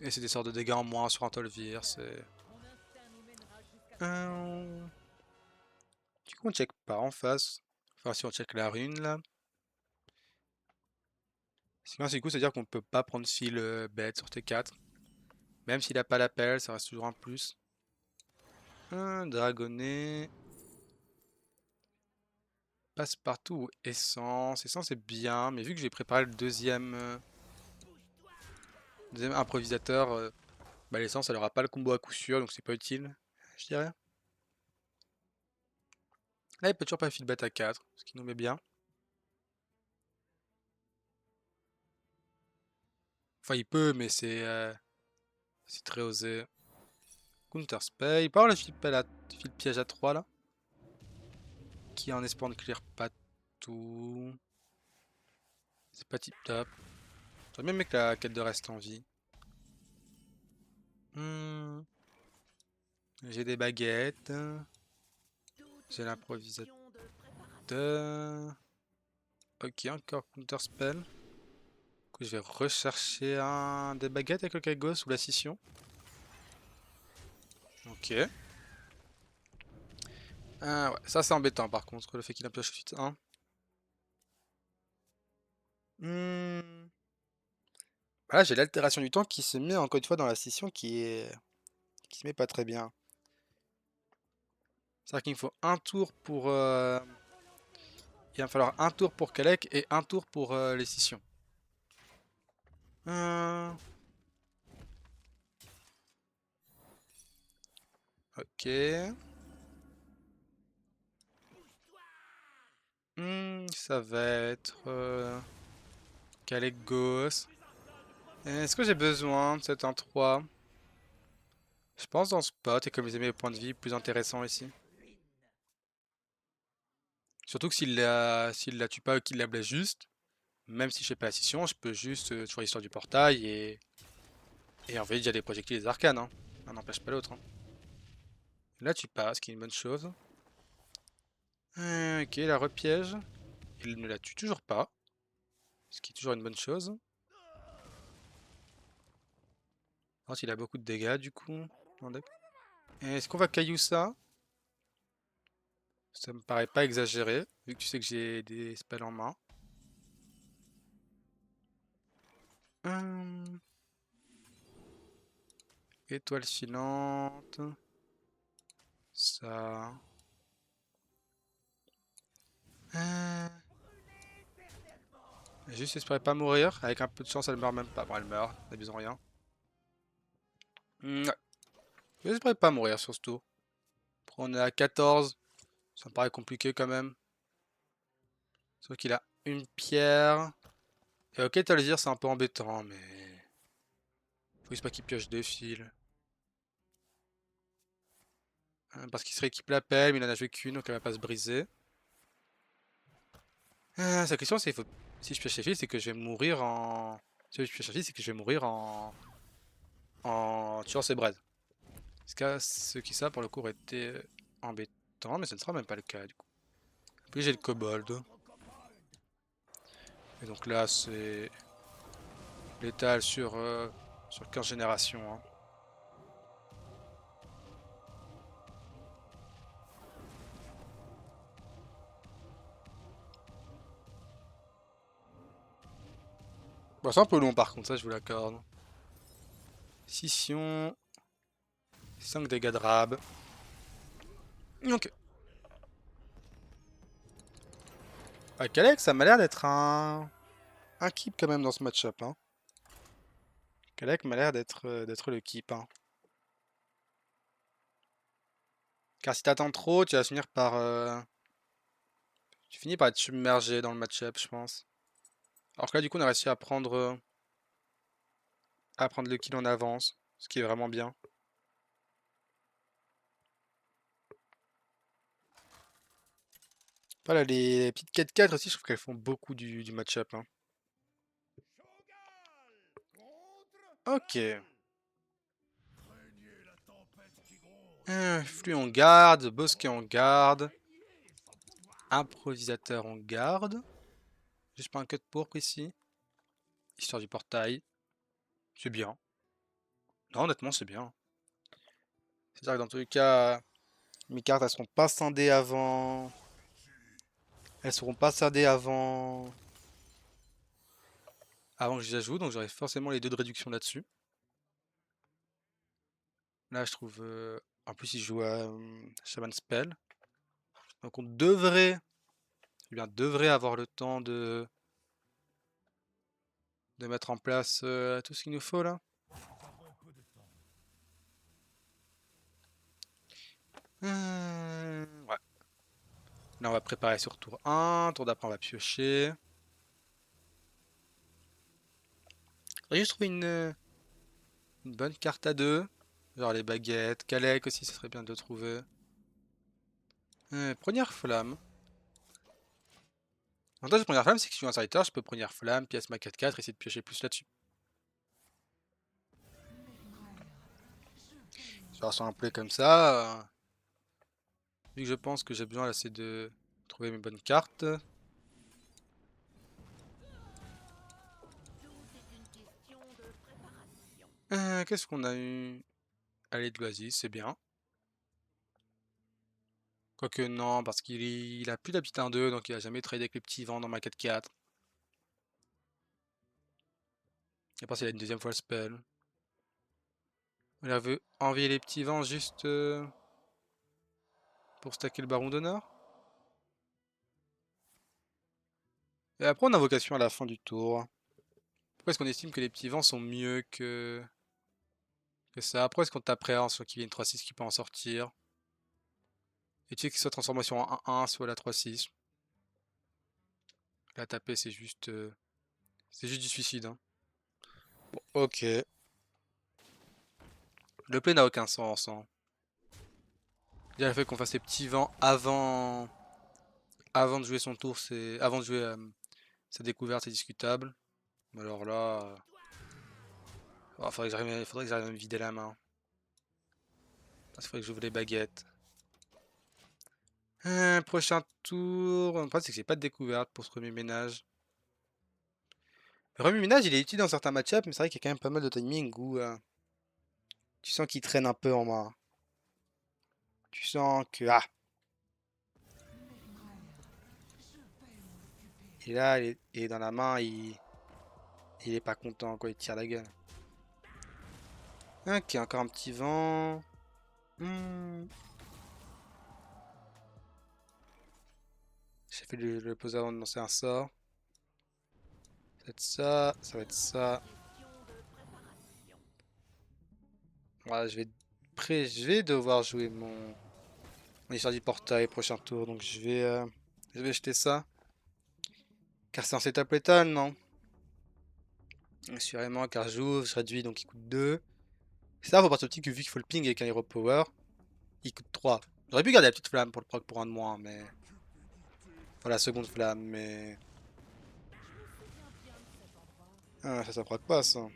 Et c'est des sortes de dégâts en moins sur un Tolvir, c'est... Du coup on check pas en face. Enfin si on check la rune là. Sinon c'est coup c'est à dire qu'on peut pas prendre fil bête sur T4. Même s'il a pas l'appel, ça reste toujours un plus. Dragonnet. Passe-partout ou essence. Essence est bien, mais vu que j'ai préparé le deuxième improvisateur, bah, l'essence elle aura pas le combo à coup sûr, donc c'est pas utile, je dirais. Là il peut toujours pas fil bête à 4, ce qui nous met bien. Enfin il peut, mais c'est très osé. Counter spell, il peut avoir le fil piège à 3 là. Qui en espérant de clear pas tout. C'est pas tip top. J'aurais même aimé que la quête de reste en vie. J'ai des baguettes. J'ai l'improvisateur. Ok, encore counter spell. Du coup, je vais rechercher des baguettes avec le Kagos ou la scission. Ok. Ouais, ça c'est embêtant par contre, le fait qu'il a pioché suite 1. Hmm. Voilà, j'ai l'altération du temps qui se met encore une fois dans la scission qui se met pas très bien. C'est-à-dire qu'il me faut un tour pour... il va me falloir un tour pour Kalek et un tour pour les scissions. Hmm. Ok. Ça va être Kalek Ghost. Est-ce que j'ai besoin de cet 1-3? Je pense dans spot, économiser mes points de vie, plus intéressant ici. Surtout que s'il la tue pas ou qu'il la blesse juste, même si je fais pas la scission, je peux juste toujours l'histoire du portail et envoyer déjà des projectiles des arcanes. Hein. Ça n'empêche pas l'autre. Hein. Là tu passes, ce qui est une bonne chose. Ok, la repiège. Il ne la tue toujours pas, ce qui est toujours une bonne chose. Ensuite, il a beaucoup de dégâts du coup. Est-ce qu'on va caillou ça? Ça me paraît pas exagéré, vu que tu sais que j'ai des spells en main. Hum, Étoile filante. Ça. Euh, Juste espérer pas mourir. Avec un peu de chance, elle meurt même pas. Bon, elle meurt, n'abusons rien. Ouais. J'espérais pas mourir sur ce tour. Après, on est à 14. Ça me paraît compliqué quand même. Sauf qu'il a une pierre. Et ok, dire c'est un peu embêtant, mais. Faut juste pas qu'il pioche deux fils. Parce qu'il se rééquipe la pelle, mais il en a joué qu'une, donc elle va pas se briser. Sa question, c'est si je pioche les fils, c'est que je vais mourir en. Si je pioche les fils, c'est que je vais mourir en tuant ses braids. Ce qui, ça, pour le coup, aurait été embêtant, mais ce ne sera même pas le cas, du coup. Puis j'ai le kobold. Et donc là, c'est létal sur 15 générations. Hein. Bon, c'est un peu long par contre, ça je vous l'accorde. Scission. 5 dégâts de rab. Ok. Ah, Kalec, ça m'a l'air d'être un keep quand même dans ce match-up. Hein. Kalec m'a l'air d'être le keep. Hein. Car si t'attends trop, tu vas finir par. Tu finis par être submergé dans le match-up, je pense. Alors que là, du coup, on a réussi à prendre le kill en avance, ce qui est vraiment bien. Voilà, les petites 4-4 aussi, je trouve qu'elles font beaucoup du match-up. Hein. Ok. Flux en garde, bosquet en garde, improvisateur en garde. Juste pas un cut pourpre ici. Histoire du portail. C'est bien. Non, honnêtement, c'est bien. C'est-à-dire que dans tous les cas, mes cartes, elles seront pas scindées avant. Elles seront pas scindées avant que je les ajoute, donc j'aurai forcément les deux de réduction là-dessus. Là, je trouve. En plus, il joue à Shaman Spell. Donc on devrait. Eh bien, devrait avoir le temps de mettre en place tout ce qu'il nous faut là. Ouais. Là, on va préparer sur tour 1. Tour d'après, on va piocher. Faudrait juste trouver une bonne carte à deux. Genre les baguettes. Kalek aussi, ça serait bien de trouver. Première flamme. L'avantage de première flamme, c'est que si je suis un serviteur, je peux première flamme, pièce ma 4-4, essayer de piocher plus là-dessus. faire sur un play comme ça. Vu que je pense que j'ai besoin là, c'est de trouver mes bonnes cartes. Qu'est-ce qu'on a eu? Allez de l'Oasis, c'est bien. Quoique non, parce qu'il a plus d'habitude 1-2, donc il a jamais trade avec les petits vents dans ma 4-4. Et parce qu'il a une deuxième fois le spell. Il avait envoyé les petits vents juste pour stacker le baron d'honneur. Et après on a invocation à la fin du tour. Pourquoi est-ce qu'on estime que les petits vents sont mieux que ça? Après est-ce qu'on t'appréhende soit qu'il y ait une 3-6 qui peut en sortir? Et tu sais que soit transformation en 1-1, soit la 3-6. La taper c'est juste du suicide, hein. Bon, ok. Le play n'a aucun sens, hein. Déjà le fait qu'on fasse les petits vents avant de jouer son tour, c'est avant de jouer sa découverte, c'est discutable. Mais alors là, faudrait que j'arrive à me vider la main. Il faudrait que j'ouvre les baguettes. Prochain tour. Le problème, c'est que j'ai pas de découverte pour ce remue-ménage. Le remue-ménage, il est utile dans certains match-ups, mais c'est vrai qu'il y a quand même pas mal de timing où tu sens qu'il traîne un peu en main. Tu sens que. Ah! Et là, il est dans la main, il est pas content, quoi, il tire la gueule. Ok, encore un petit vent. Hmm. J'ai fait le pose avant de lancer un sort. Ça va être ça, ça va être ça. Voilà, je vais devoir jouer mon histoire du portail prochain tour, donc je vais jeter ça. Car c'est en setup létal, non? Assurément, car j'ouvre, je réduis, donc il coûte 2. Ça, faut partir du que vu qu'il faut le ping avec un hero power, il coûte 3. J'aurais pu garder la petite flamme pour le proc pour un de moins, mais. Pour la seconde flamme, mais. Ah, ça proc pas, ça.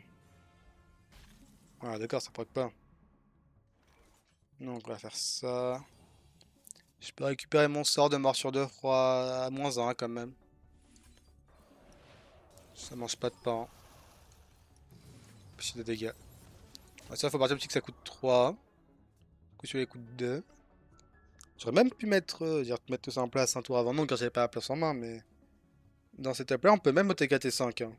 Ah, d'accord, ça proc pas. Donc, on va faire ça. Je peux récupérer mon sort de morsure de froid à -1 quand même. Ça mange pas de pain. Plus de dégâts. Ah, ça, faut partir du que ça coûte 3. Du coup, celui-là il coûte 2. J'aurais même pu mettre tout ça en place un tour avant, non, car j'avais pas la place en main, mais. Dans cette étape-là, on peut même monter KT5. Hein.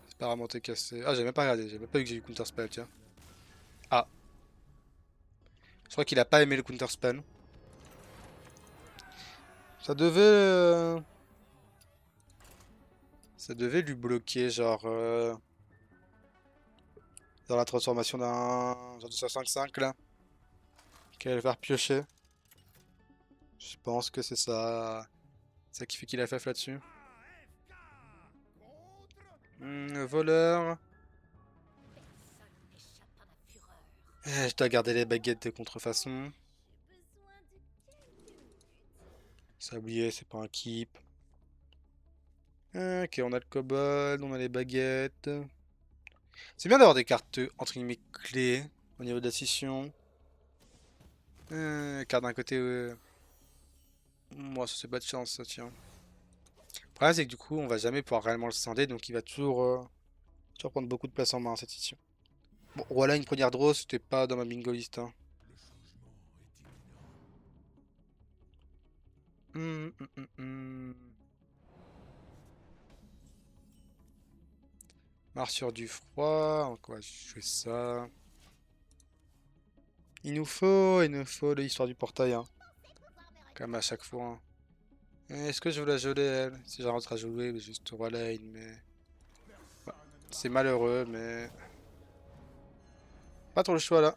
C'est pas vraiment TKC. Ah, j'ai même pas regardé, j'ai même pas vu que j'ai eu Counter Spell, tiens. Ah, je crois qu'il a pas aimé le Counter Spell. Ça devait. Ça devait lui bloquer, dans la transformation d'un. Genre de 65 là. Qu'il allait faire piocher. Je pense que c'est ça. C'est ça qui fait qu'il a fait là-dessus. Voleur. Je dois garder les baguettes de contrefaçon. Sablier, c'est pas un keep. Ok, on a le kobold, on a les baguettes. C'est bien d'avoir des cartes entre guillemets clés au niveau de la scission. Carte d'un côté, moi ça c'est pas de chance ça tiens. Le problème c'est que du coup on va jamais pouvoir réellement le scinder donc il va toujours prendre beaucoup de place en main cette scission. Bon voilà une première draw, c'était pas dans ma bingo list. Hein. Hum, hum, hum, hum. Marche du froid, donc on va jouer ça. Il nous faut l'histoire du portail, hein. Comme à chaque fois. Hein. Est-ce que je veux la geler, elle? Si je rentre à jouer, juste relane, mais. Ouais. C'est malheureux, mais. Pas trop le choix là.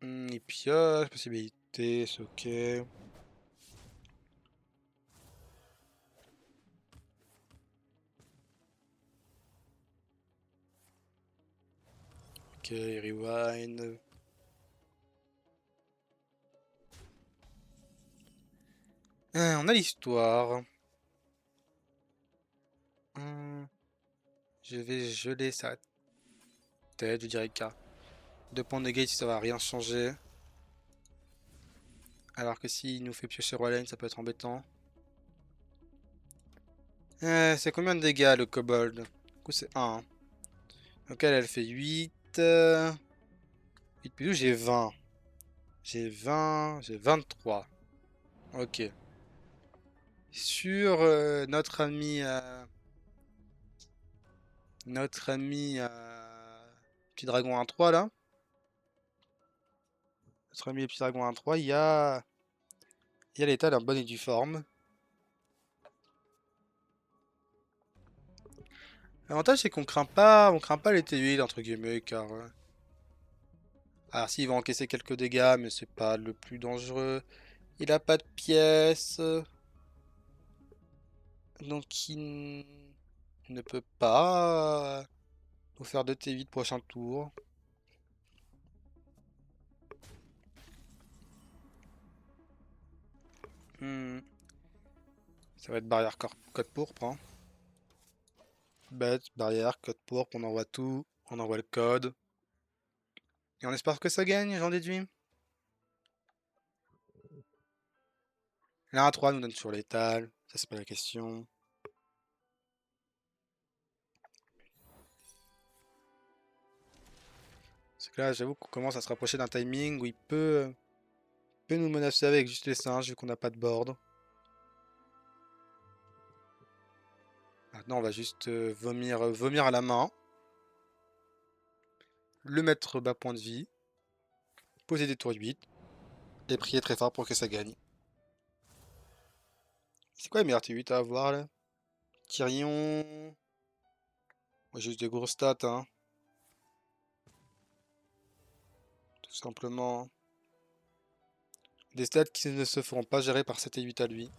Hmm, il pioche, possibilité, c'est ok. Ok, rewind. On a l'histoire. Je vais geler sa tête, je dirais qu'à 2 points de gauge, ça va rien changer. Alors que s'il nous fait piocher Roi Lane, ça peut être embêtant. C'est combien de dégâts le kobold? Du coup, c'est 1. Donc elle fait 8. 8 plus 12, j'ai 20. J'ai 20. J'ai 23. Ok. Sur notre ami petit dragon 1-3 là. Notre ami le petit dragon 1-3, il y a l'état d'un bon et due forme. L'avantage c'est qu'on craint pas les T8 entre guillemets car alors s'il va encaisser quelques dégâts mais c'est pas le plus dangereux. Il a pas de pièces donc il ne peut pas nous faire de T8 prochain tour. Hmm, Ça va être barrière code pourpre, hein. Bête, barrière, code pourpre, on envoie tout, on envoie le code. Et on espère que ça gagne, j'en déduis. Là, 1-3 nous donne sur l'étal, ça c'est pas la question. Parce que là, j'avoue qu'on commence à se rapprocher d'un timing où il peut nous menacer avec juste les singes vu qu'on n'a pas de board. Maintenant, on va juste vomir à la main, le mettre bas point de vie, poser des tours 8 et prier très fort pour que ça gagne. C'est quoi les meilleurs T8 à avoir là? Tyrion. Ouais, juste des grosses stats, hein. Tout simplement. Des stats qui ne se feront pas gérer par 7 et 8 à lui.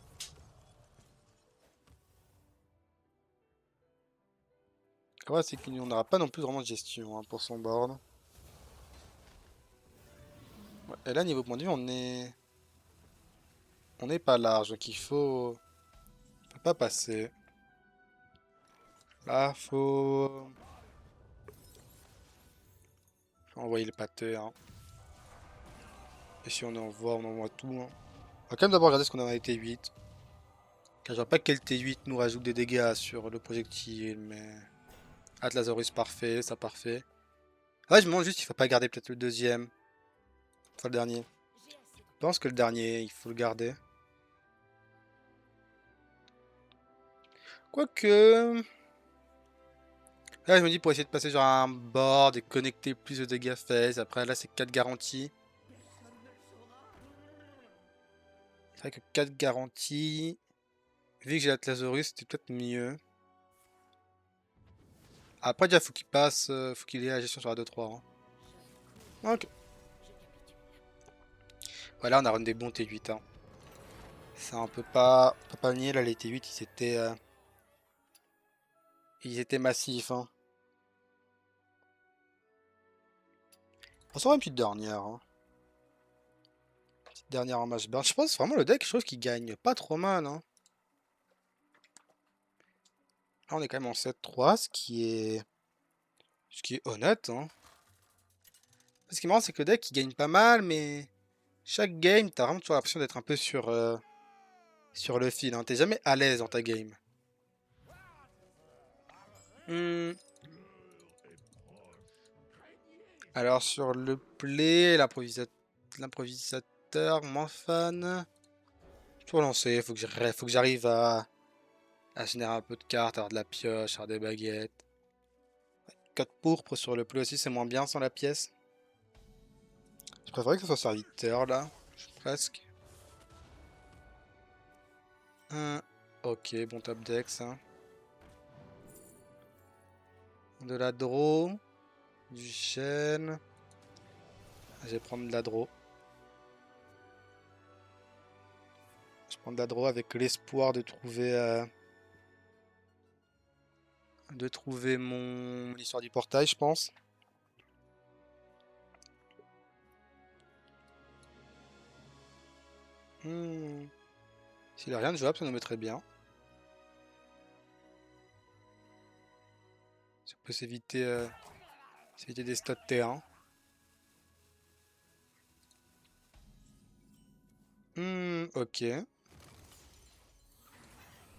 Ouais, c'est qu'on n'aura pas non plus vraiment de gestion hein, pour son board. Ouais, et là, niveau point de vue, on n'est pas large, donc il faut. On peut pas passer. Là, faut envoyer le pâté, hein. Et si on envoie tout, hein. On va quand même d'abord regarder ce qu'on a dans les T8. Car je vois pas quel T8 nous rajoute des dégâts sur le projectile, mais. Atlasaurus parfait, ça parfait. Ouais, je me demande juste s'il faut pas garder peut-être le deuxième. Enfin le dernier. Je pense que le dernier, il faut le garder. Quoique. Là, je me dis pour essayer de passer sur un board et connecter plus de dégâts faits. Après, là, c'est 4 garanties. C'est vrai que 4 garanties. Vu que j'ai l'Atlasaurus, c'était peut-être mieux. Après, déjà, faut qu'il passe. Faut qu'il ait la gestion sur la 2-3, hein. Ok. Voilà, on a run des bons T8, hein. Ça, on peut pas nier. Là, les T8, ils étaient massifs, hein. On s'en va une petite dernière, hein. Petite dernière en match burn. Je pense vraiment le deck, je trouve qu'il gagne pas trop mal, hein. Là, on est quand même en 7-3, ce qui est honnête, hein. Ce qui est marrant, c'est que le deck, il gagne pas mal, mais chaque game, t'as vraiment toujours l'impression d'être un peu sur le fil, hein. T'es jamais à l'aise dans ta game. Hmm. Alors, sur le play, l'improvisateur, moins fan. Pour lancer, faut que j'arrive à générer un peu de cartes, avoir de la pioche, avoir des baguettes. Code pourpre sur le play aussi, c'est moins bien sans la pièce. Je préférerais que ce soit serviteur là, presque. Ok, bon top deck ça. De la draw, du chêne. Je vais prendre de la draw. Je prends de la draw avec l'espoir de trouver mon histoire du portail, je pense. Hmm. S'il a rien de jouable, ça nous mettrait bien. Ça peut s'éviter des stats T1. Ok.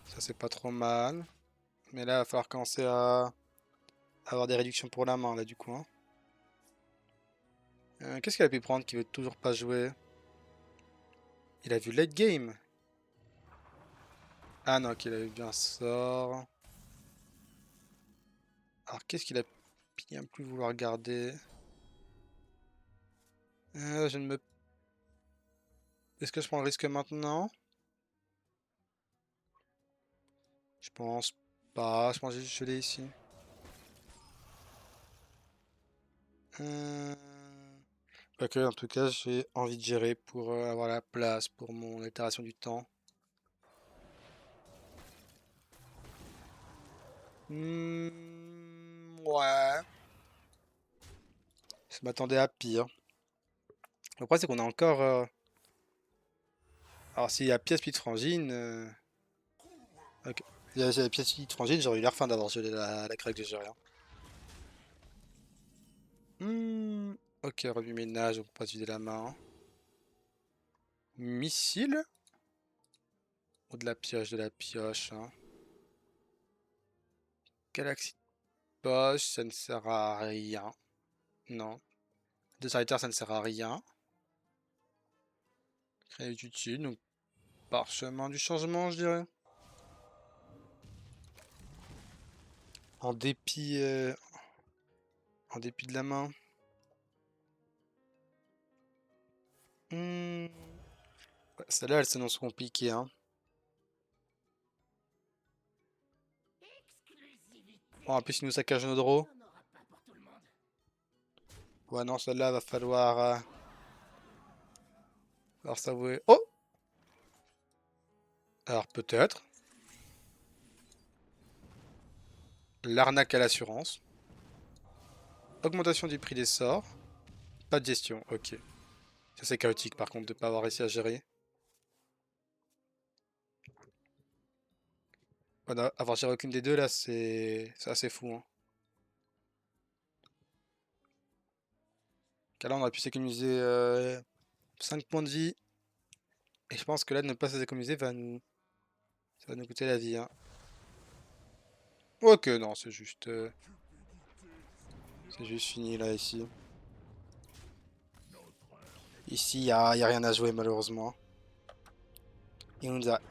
Ça c'est pas trop mal. Mais là, il va falloir commencer à avoir des réductions pour la main, là, du coup, hein. Qu'est-ce qu'il a pu prendre qui veut toujours pas jouer? Il a vu late game. Ah non, qu'il a eu bien sort. Alors, qu'est-ce qu'il a bien plus vouloir garder? Je ne me... Est-ce que je prends le risque maintenant? Je pense pas. Je pense que je l'ai ici. Euh... Ok, en tout cas, j'ai envie de gérer pour avoir la place pour mon itération du temps. Ouais. Je m'attendais à pire. Le problème, c'est qu'on a encore. Alors, s'il y a pièce, puis de frangine. Ok. Il y a pièce, puis de frangine, j'aurais eu l'air fin d'avoir gelé la craque de Géria. Ok, revue ménage, on peut pas se vider la main. Missile? Ou de la pioche, hein. Galaxie de poche, ça ne sert à rien. Non. Deux ça ne sert à rien. Créer utile, donc parchemin du changement, je dirais. En dépit, euh, en dépit de la main. Hmm, ouais, celle-là, elle s'annonce compliquée, hein. Bon, en plus, il nous saccage nos draws. Ouais, non, celle-là, va falloir s'avouer. Oh! Alors, peut-être. L'arnaque à l'assurance. Augmentation du prix des sorts. Pas de gestion, ok. Ça, c'est chaotique, par contre, de pas avoir réussi à gérer. Avoir géré aucune des deux, là, c'est assez fou, hein. Car là, on aurait pu s'économiser 5 points de vie. Et je pense que là, de ne pas s'économiser ça va nous coûter la vie, hein. Ok, non, c'est juste fini, là, ici. Ici, y a rien à jouer, malheureusement. Et on nous a...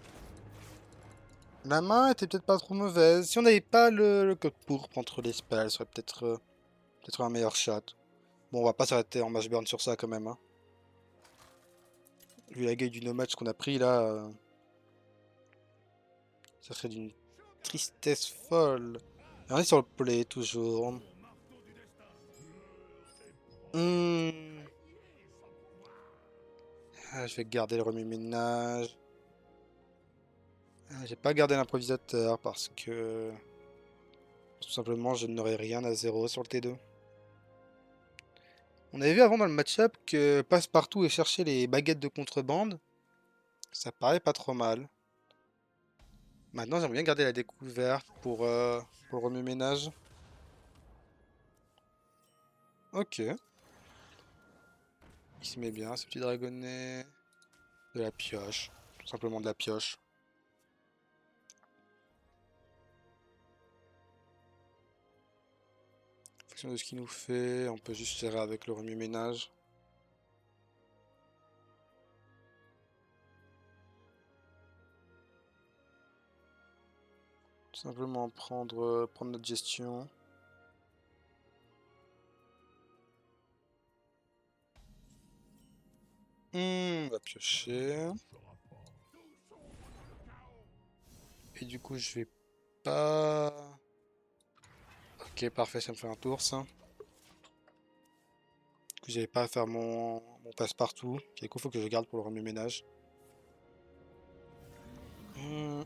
La main était peut-être pas trop mauvaise. Si on n'avait pas le code pourpre entre les spells, ça serait peut-être un meilleur shot. Bon, on va pas s'arrêter en match burn sur ça, quand même, hein. Vu la gueule du no match qu'on a pris, là, ça serait d'une tristesse folle. Et on est sur le play, toujours. Hmm. Ah, je vais garder le remue-ménage. J'ai pas gardé l'improvisateur parce que tout simplement je n'aurais rien à zéro sur le T2. On avait vu avant dans le match-up que passe-partout et chercher les baguettes de contrebande, ça paraît pas trop mal. Maintenant j'aimerais bien garder la découverte pour le remue-ménage. Ok, il se met bien ce petit dragonnet. De la pioche, tout simplement de la pioche. En fonction de ce qu'il nous fait, on peut juste gérer avec le remue-ménage. Tout simplement prendre notre gestion. On va piocher. Et du coup, je vais pas... Ok, parfait, ça me fait un tour, ça. Du coup, j'avais pas à faire mon passe-partout. Du coup, faut que je garde pour le remue-ménage. Hmm,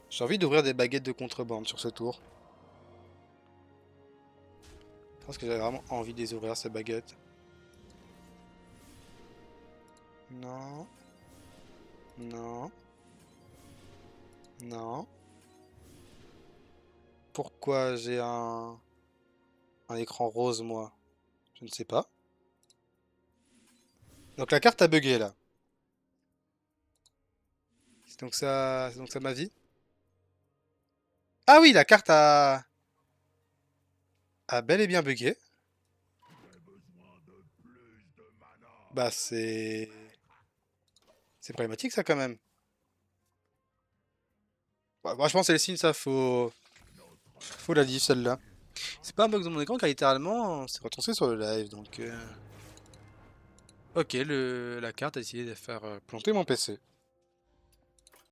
J'ai envie d'ouvrir des baguettes de contrebande sur ce tour. Je pense que j'avais vraiment envie de les ouvrir, ces baguettes. Non, non, non. Pourquoi j'ai un écran rose, moi? Je ne sais pas. Donc la carte a bugué là. C'est donc ça ma vie? Ah oui, la carte a bel et bien bugué. Bah c'est problématique ça quand même. Bah, franchement, c'est le signe, ça faut la lire celle-là. C'est pas un bug dans mon écran car littéralement c'est retranché sur le live donc. Ok, la carte a décidé de faire planter mon PC.